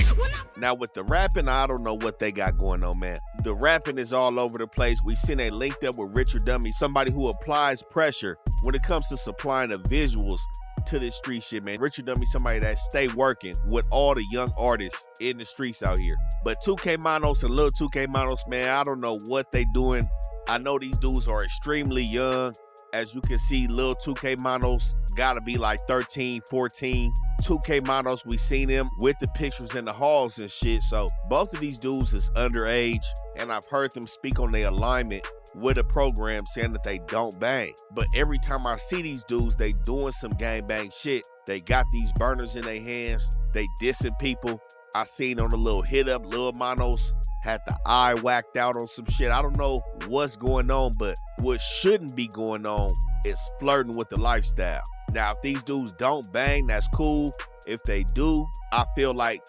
A: Now with the rapping, I don't know what they got going on, man. The rapping is all over the place. We seen they linked up with Richard Dummy, somebody who applies pressure when it comes to supplying the visuals to this street shit, man. Richard Dummy, somebody that stay working with all the young artists in the streets out here. But 2K Monos and Lil 2K Monos, man, I don't know what they doing. I know these dudes are extremely young. As you can see, Lil 2K Monos gotta be like 13, 14. 2K Monos, we seen him with the pictures in the halls and shit. So both of these dudes is underage, and I've heard them speak on their alignment with a program saying that they don't bang. But every time I see these dudes, they doing some gangbang shit. They got these burners in their hands. They dissing people. I seen on the little hit up, Lil Monos had the eye whacked out on some shit. I don't know what's going on, but what shouldn't be going on is flirting with the lifestyle. Now, if these dudes don't bang, that's cool. If they do, I feel like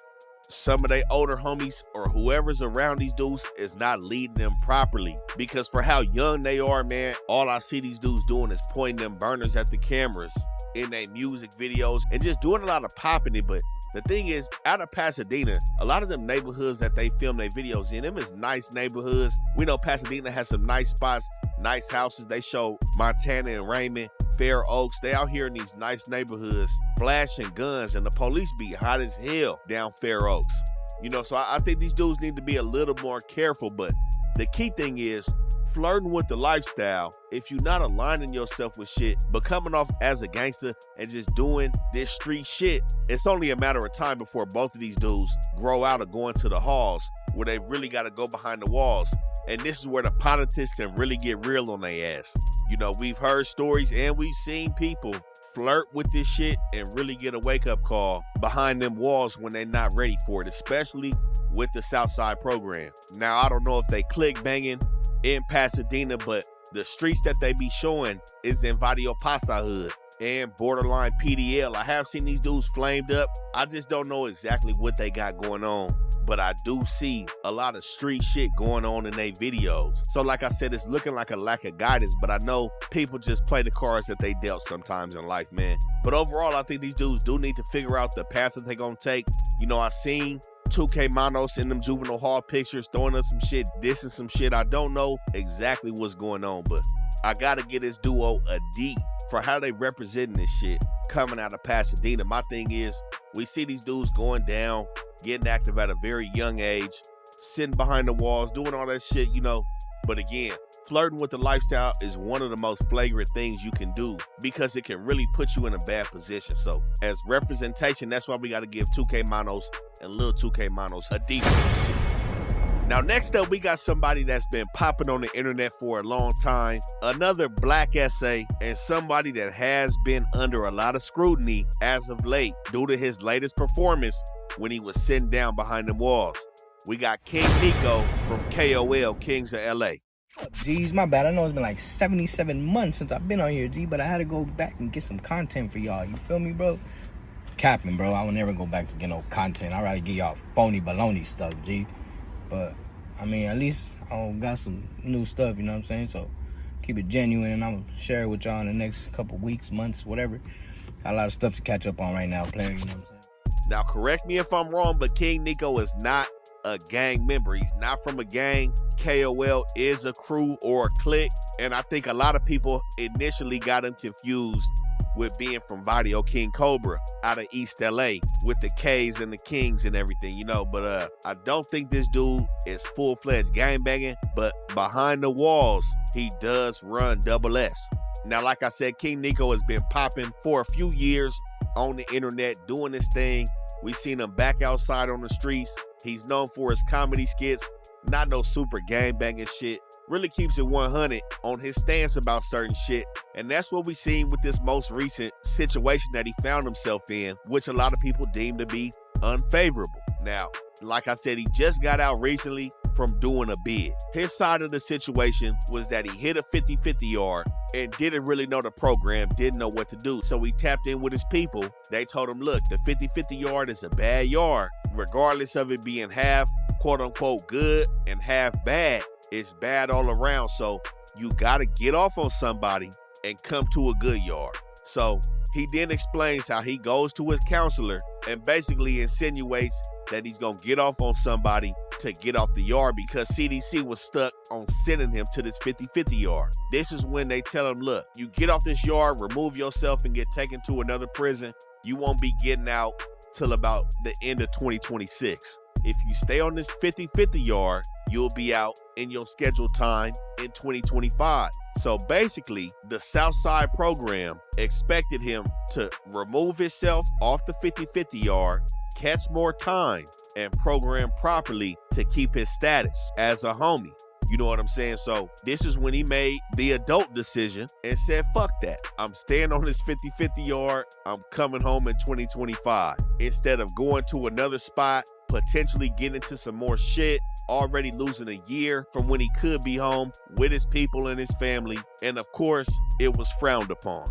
A: some of their older homies or whoever's around these dudes is not leading them properly. Because for how young they are, man, all I see these dudes doing is pointing them burners at the cameras in their music videos and just doing a lot of popping it. But the thing is, out of Pasadena, a lot of them neighborhoods that they film their videos in, them is nice neighborhoods. We know Pasadena has some nice spots, nice houses. They show Montana and Raymond, Fair Oaks. They out here in these nice neighborhoods, flashing guns, and the police be hot as hell down Fair Oaks. You know, so I think these dudes need to be a little more careful, but the key thing is flirting with the lifestyle. If you're not aligning yourself with shit, but coming off as a gangster and just doing this street shit, it's only a matter of time before both of these dudes grow out of going to the halls where they really got to go behind the walls. And this is where the politics can really get real on their ass. You know, we've heard stories and we've seen people flirt with this shit and really get a wake-up call behind them walls when they're not ready for it, especially with the Southside program. Now, I don't know if they click banging in Pasadena, but the streets that they be showing is in Vadio Pasa hood and borderline PDL. I have seen these dudes flamed up. I just don't know exactly what they got going on, but I do see a lot of street shit going on in their videos. So like I said, it's looking like a lack of guidance, but I know people just play the cards that they dealt sometimes in life, man. But overall, I think these dudes do need to figure out the path that they're gonna take. You know, I seen 2K Monos in them juvenile hall pictures, throwing up some shit, dissing some shit. I don't know exactly what's going on, but I gotta give this duo a D for how they representing this shit coming out of Pasadena. My thing is, we see these dudes going down, getting active at a very young age, sitting behind the walls, doing all that shit, you know. But again, flirting with the lifestyle is one of the most flagrant things you can do because it can really put you in a bad position. So as representation, that's why we got to give 2K Monos and Lil 2K Monos a D for this shit. Now, next up, we got somebody that's been popping on the internet for a long time. Another black essay and somebody that has been under a lot of scrutiny as of late due to his latest performance when he was sitting down behind the walls. We got King Neeko from KOL, Kings of LA.
T: Geez, my bad. I know it's been like 77 months since I've been on here, G, but I had to go back and get some content for y'all. You feel me, bro? Capping, bro. I will never go back to get no content. I'd rather get y'all phony baloney stuff, G. But, I mean, at least I got some new stuff, you know what I'm saying? So, keep it genuine, and I'm going to share it with y'all in the next couple weeks, months, whatever. Got a lot of stuff to catch up on right now, player, you know what I'm saying?
A: Now, correct me if I'm wrong, but King Neeko is not a gang member. He's not from a gang. KOL is a crew or a clique, and I think a lot of people initially got him confused with being from Barrio King Cobra out of East LA with the K's and the Kings and everything, you know. But I don't think this dude is full-fledged gangbanging, but behind the walls, he does run double S. Now, like I said, King Neeko has been popping for a few years on the internet, doing this thing. We seen him back outside on the streets. He's known for his comedy skits, not no super gangbanging shit. Really keeps it 100 on his stance about certain shit. And that's what we seen with this most recent situation that he found himself in, which a lot of people deem to be unfavorable. Now, like I said, he just got out recently from doing a bid. His side of the situation was that he hit a 50-50 yard and didn't really know the program, didn't know what to do. So he tapped in with his people. They told him, look, the 50-50 yard is a bad yard. Regardless of it being half quote unquote good and half bad, it's bad all around. So you gotta get off on somebody and come to a good yard. So he then explains how he goes to his counselor and basically insinuates that he's gonna get off on somebody to get off the yard because CDC was stuck on sending him to this 50-50 yard. This is when they tell him, look, you get off this yard, remove yourself and get taken to another prison. You won't be getting out till about the end of 2026. If you stay on this 50-50 yard, you'll be out in your scheduled time in 2025. So basically, the Southside program expected him to remove himself off the 50-50 yard, catch more time, and program properly to keep his status as a homie. You know what I'm saying? So this is when he made the adult decision and said, fuck that. I'm staying on this 50-50 yard. I'm coming home in 2025. Instead of going to another spot, potentially getting into some more shit, already losing a year from when he could be home with his people and his family. And of course, it was frowned upon.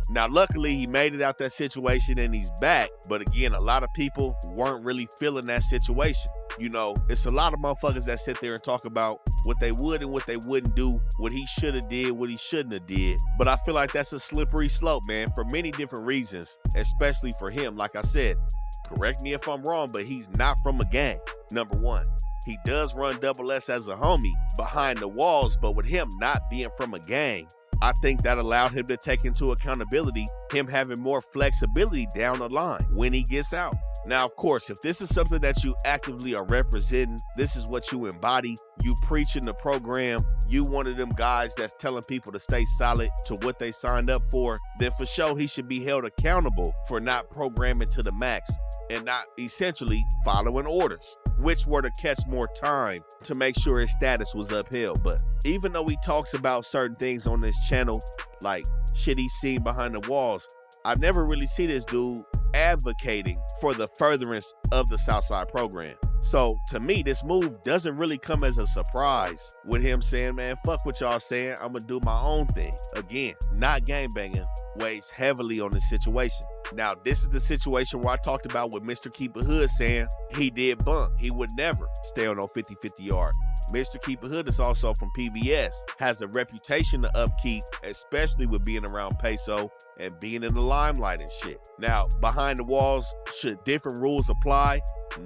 A: Now, luckily, he made it out that situation and he's back. But again, a lot of people weren't really feeling that situation. You know, it's a lot of motherfuckers that sit there and talk about what they would and what they wouldn't do, what he should have did, what he shouldn't have did. But I feel like that's a slippery slope, man, for many different reasons, especially for him. Like I said, correct me if I'm wrong, but he's not from a gang, number one. He does run double S as a homie behind the walls, but with him not being from a gang, I think that allowed him to take into accountability him having more flexibility down the line when he gets out. Now, of course, if this is something that you actively are representing, this is what you embody, you preaching the program, you one of them guys that's telling people to stay solid to what they signed up for, then for sure he should be held accountable for not programming to the max and not essentially following orders, which were to catch more time to make sure his status was upheld. But even though he talks about certain things on this channel, like shit he's seen behind the walls, I never really see this dude advocating for the furtherance of the Southside program. So to me, this move doesn't really come as a surprise with him saying, man, fuck what y'all saying, I'm gonna do my own thing. Again, not gangbanging weighs heavily on this situation. Now, this is the situation where I talked about with Mr.KeepItHood saying he did bunk. He would never stay on no 50-50 yard. Mr.KeepItHood is also from PBS, has a reputation to upkeep, especially with being around peso and being in the limelight and shit. Now, behind the walls, should different rules apply?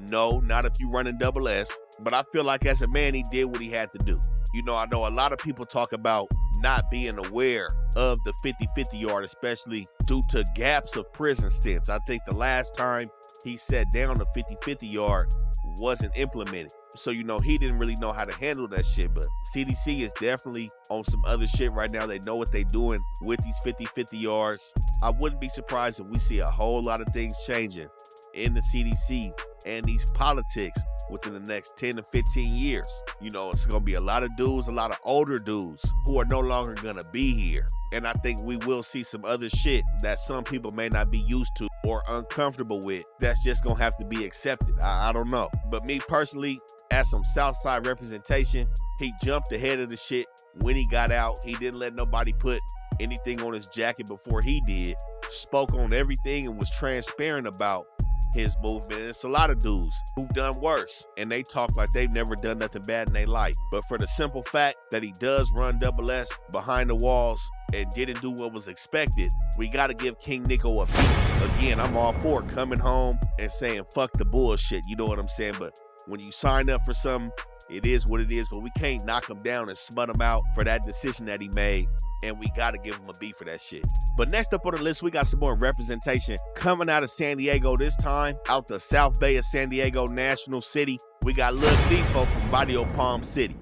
A: No, not if you running double S. But I feel like as a man, he did what he had to do. You know, I know a lot of people talk about not being aware of the 50-50 yard, especially due to gaps of prison stints. I think the last time he sat down the 50-50 yard wasn't implemented. So, you know, he didn't really know how to handle that shit. But CDC is definitely on some other shit right now. They know what they're doing with these 50-50 yards. I wouldn't be surprised if we see a whole lot of things changing in the CDC and these politics within the next 10 to 15 years. You know, it's gonna be a lot of dudes, a lot of older dudes who are no longer gonna be here. And I think we will see some other shit that some people may not be used to or uncomfortable with. That's just gonna have to be accepted. I don't know. But me personally, as some Southside representation, he jumped ahead of the shit when he got out. He didn't let nobody put anything on his jacket before he did. Spoke on everything and was transparent about his movement. And it's a lot of dudes who've done worse and they talk like they've never done nothing bad in their life. But for the simple fact that he does run double S behind the walls and didn't do what was expected, we got to give King Neeko a beat. Again, I'm all for coming home and saying fuck the bullshit, you know what I'm saying? But when you sign up for something, it is what it is. But we can't knock him down and smut him out for that decision that he made and we gotta give him a beat for that shit. But next up on the list, we got some more representation coming out of San Diego this time, out the South Bay of San Diego, National City. We got Lil Grifo from Barrio Palm City.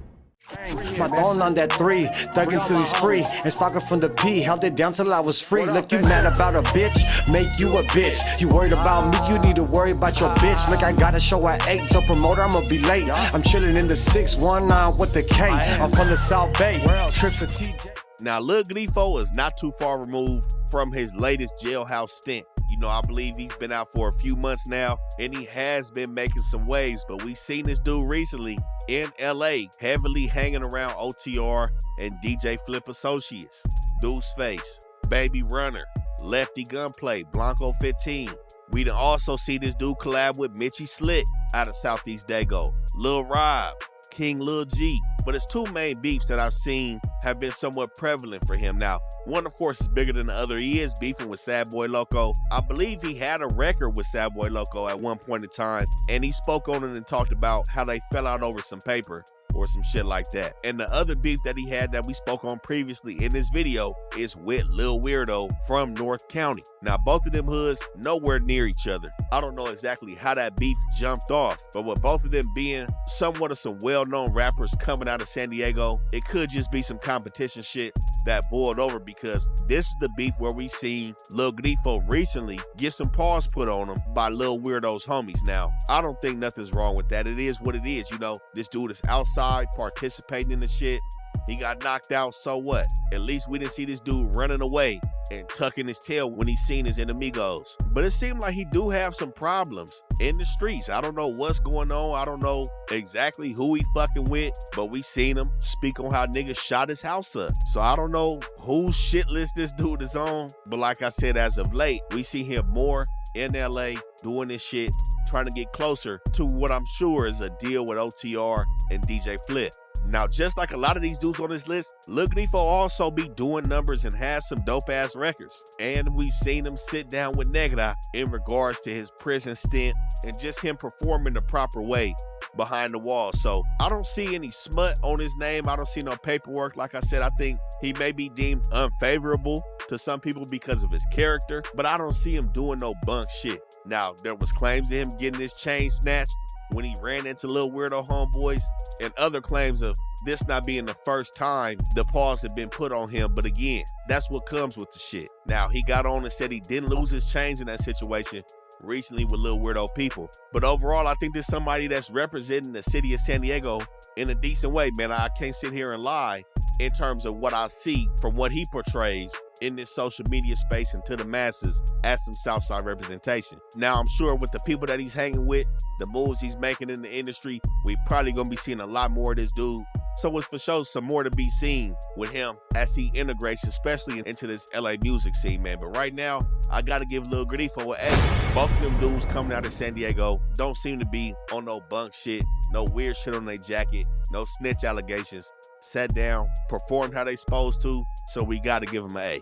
U: My thorn on that 3, thug until he's free, and stalking from the P, held it down till I was free. Look, you mad about a bitch, make you a bitch. You worried about me, you need to worry about your bitch. Look, I got a show at 8, so promoter, I'ma be late. I'm chilling in the 619 with the K. I'm from the South Bay, trips for TJ.
A: Now, Lil Grifo is not too far removed from his latest jailhouse stint. You know, I believe he's been out for a few months now, and he has been making some waves, but we've seen this dude recently in LA, heavily hanging around OTR and DJ Flip Associates, Deuce Face, Baby Runner, Lefty Gunplay, Blanco 15. We done also see this dude collab with Mitchie Slick out of Southeast Dago, Lil Rob, King Lil G. But his two main beefs that I've seen have been somewhat prevalent for him. Now, one, of course, is bigger than the other. He is beefing with Sad Boy Loco. I believe he had a record with Sad Boy Loco at one point in time, and he spoke on it and talked about how they fell out over some paper or some shit like that. And the other beef that he had that we spoke on previously in this video is with Lil Weirdo from North County. Now, both of them hoods nowhere near each other. I don't know exactly how that beef jumped off, but with both of them being somewhat of some well-known rappers coming out of San Diego, it could just be some competition shit that boiled over, because this is the beef where we seen Lil Grifo recently get some paws put on him by Lil Weirdo's homies. Now, I don't think nothing's wrong with that. It is what it is. You know, this dude is outside participating in the shit. He got knocked out, so what? At least we didn't see this dude running away and tucking his tail when he seen his enemigos. But it seemed like he do have some problems in the streets. I don't know what's going on. I don't know exactly who he fucking with, but we seen him speak on how niggas shot his house up. So I don't know whose shit list this dude is on, but like I said, as of late, we see him more in LA doing this shit, trying to get closer to what I'm sure is a deal with OTR and DJ Flip. Now, just like a lot of these dudes on this list, Lil Grifo also be doing numbers and has some dope-ass records. And we've seen him sit down with Negra in regards to his prison stint and just him performing the proper way behind the walls. So I don't see any smut on his name. I don't see no paperwork. Like I said, I think he may be deemed unfavorable to some people because of his character, but I don't see him doing no bunk shit. Now, there was claims of him getting his chain snatched when he ran into Lil Weirdo homeboys, and other claims of this not being the first time the paws had been put on him. But again, that's what comes with the shit. Now, he got on and said he didn't lose his chains in that situation recently with Lil Weirdo people. But overall, I think there's somebody that's representing the city of San Diego in a decent way, man. I can't sit here and lie in terms of what I see from what he portrays in this social media space and to the masses as some Southside representation. Now, I'm sure with the people that he's hanging with, the moves he's making in the industry, we probably gonna be seeing a lot more of this dude. So it's for sure some more to be seen with him as he integrates, especially into this LA music scene, man. But right now, I gotta give Lil Grifo an A. Both of them dudes coming out of San Diego don't seem to be on no bunk shit, no weird shit on their jacket, no snitch allegations. Sat down, performed how they supposed to, so we gotta give them an A.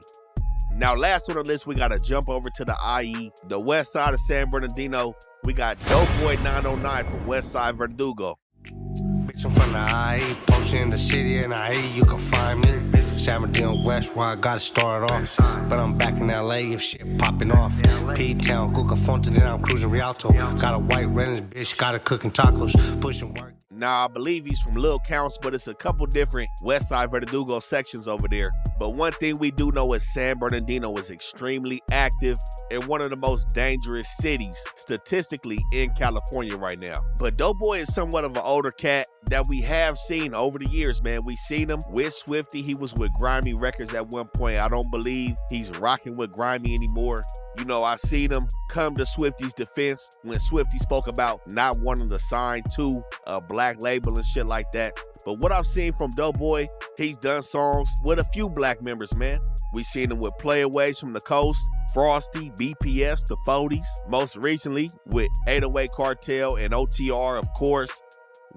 A: Now, last on the list, we gotta jump over to the IE, the west side of San Bernardino. We got Dope Boy 909 from West Side Verdugo.
K: Bitch, I'm from the IE, posted in the city, and I hate you can find me. San Bernardino West, where I gotta start off. But I'm back in LA if shit popping off. P-Town, Cuca Fonte, then I'm cruising Rialto. Got a white Reynolds bitch, got her cooking tacos, pushing work.
A: Now, I believe he's from Lil Counts, but it's a couple different West Side Verdugo sections over there. But one thing we do know is San Bernardino is extremely active and one of the most dangerous cities statistically in California right now. But Dope Boy is somewhat of an older cat that we have seen over the years, man. We seen him with Swifty. He was with Grimy Records at one point. I don't believe he's rocking with Grimy anymore. You know, I seen him come to Swifty's defense when Swifty spoke about not wanting to sign to a black label and shit like that. But what I've seen from Dope Boy, he's done songs with a few black members, man. We seen him with Playaways from the Coast, Frosty, BPS, the 40s. Most recently with 808 Cartel and OTR, of course,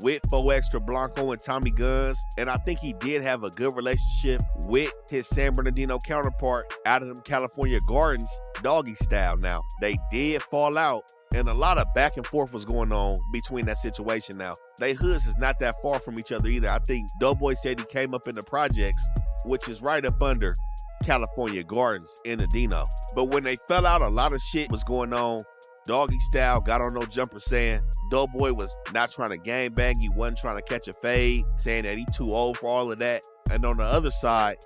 A: with 4 Extra Blanco and Tommy Gunz. And I think he did have a good relationship with his San Bernardino counterpart out of them California Gardens, Doggy Style. Now, they did fall out, and a lot of back and forth was going on between that situation. Now, they hoods is not that far from each other either. I think Dope Boy said he came up in the projects which is right up under California Gardens in Adino. But when they fell out, a lot of shit was going on. Doggy Style got on no jumper saying Doughboy was not trying to gangbang, he wasn't trying to catch a fade, saying that he too old for all of that. And on the other side,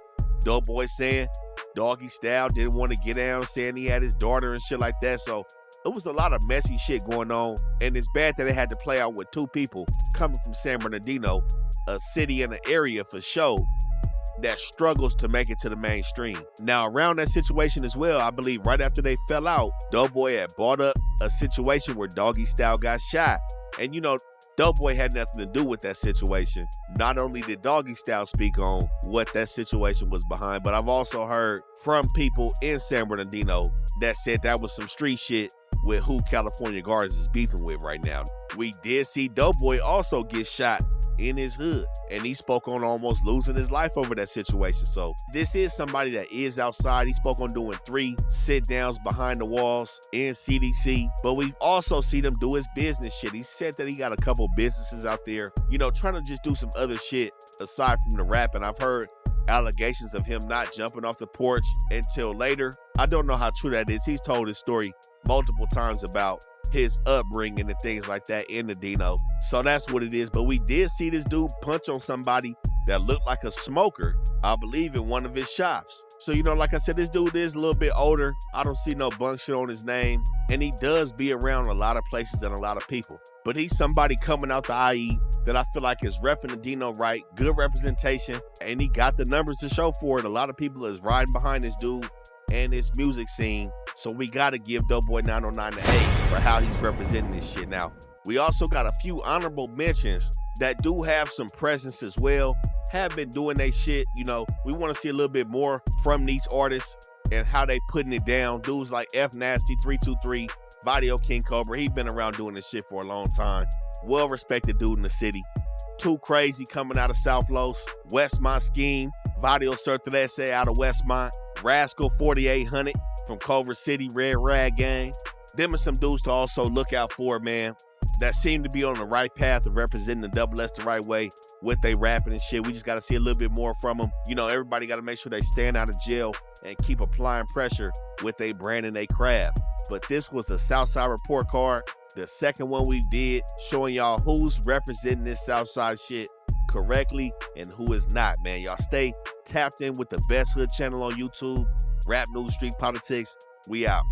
A: Doughboy saying Doggy Style didn't want to get down, saying he had his daughter and shit like that. So it was a lot of messy shit going on, and it's bad that it had to play out with two people coming from San Bernardino, a city and an area for show that struggles to make it to the mainstream. Now, around that situation as well, I believe right after they fell out, Doughboy had brought up a situation where Doggy Style got shot. And you know, Doughboy had nothing to do with that situation. Not only did Doggy Style speak on what that situation was behind, but I've also heard from people in San Bernardino that said that was some street shit with who California Gardens is beefing with right now. We did see Doughboy also get shot in his hood, and he spoke on almost losing his life over that situation. So this is somebody that is outside. He spoke on doing 3 sit-downs behind the walls in CDC, but we've also seen him do his business shit. He said that he got a couple businesses out there, you know, trying to just do some other shit aside from the rap. And I've heard allegations of him not jumping off the porch until later. I don't know how true that is. He's told his story multiple times about his upbringing and things like that in the Dino. So that's what it is. But we did see this dude punch on somebody that looked like a smoker, I believe, in one of his shops. So, you know, like I said, this dude is a little bit older. I don't see no bunk shit on his name. And he does be around a lot of places and a lot of people. But he's somebody coming out the IE that I feel like is repping the Dino right, good representation, and he got the numbers to show for it. A lot of people is riding behind this dude and his music scene. So we gotta give Doughboy 909 the A for how he's representing this shit. Now, we also got a few honorable mentions that do have some presence as well, have been doing their shit. You know, we wanna see a little bit more from these artists and how they putting it down. Dudes like F Nasty, 323, Vadio King Cobra, he's been around doing this shit for a long time. Well-respected dude in the city. Too Crazy coming out of South Los, Westmont Scheme, Vadio Surtelese out of Westmont, Rascal 4800 from Culver City, Red Rag Gang. Them are some dudes to also look out for, man, that seem to be on the right path of representing the Double S the right way with they rapping and shit. We just got to see a little bit more from them. You know, everybody got to make sure they stand out of jail and keep applying pressure with they brand and they craft. But this was a Southside report card, the second one we did, showing y'all who's representing this Southside shit correctly and who is not, man. Y'all stay tapped in with the best hood channel on YouTube, Rap News Street Politics. We out.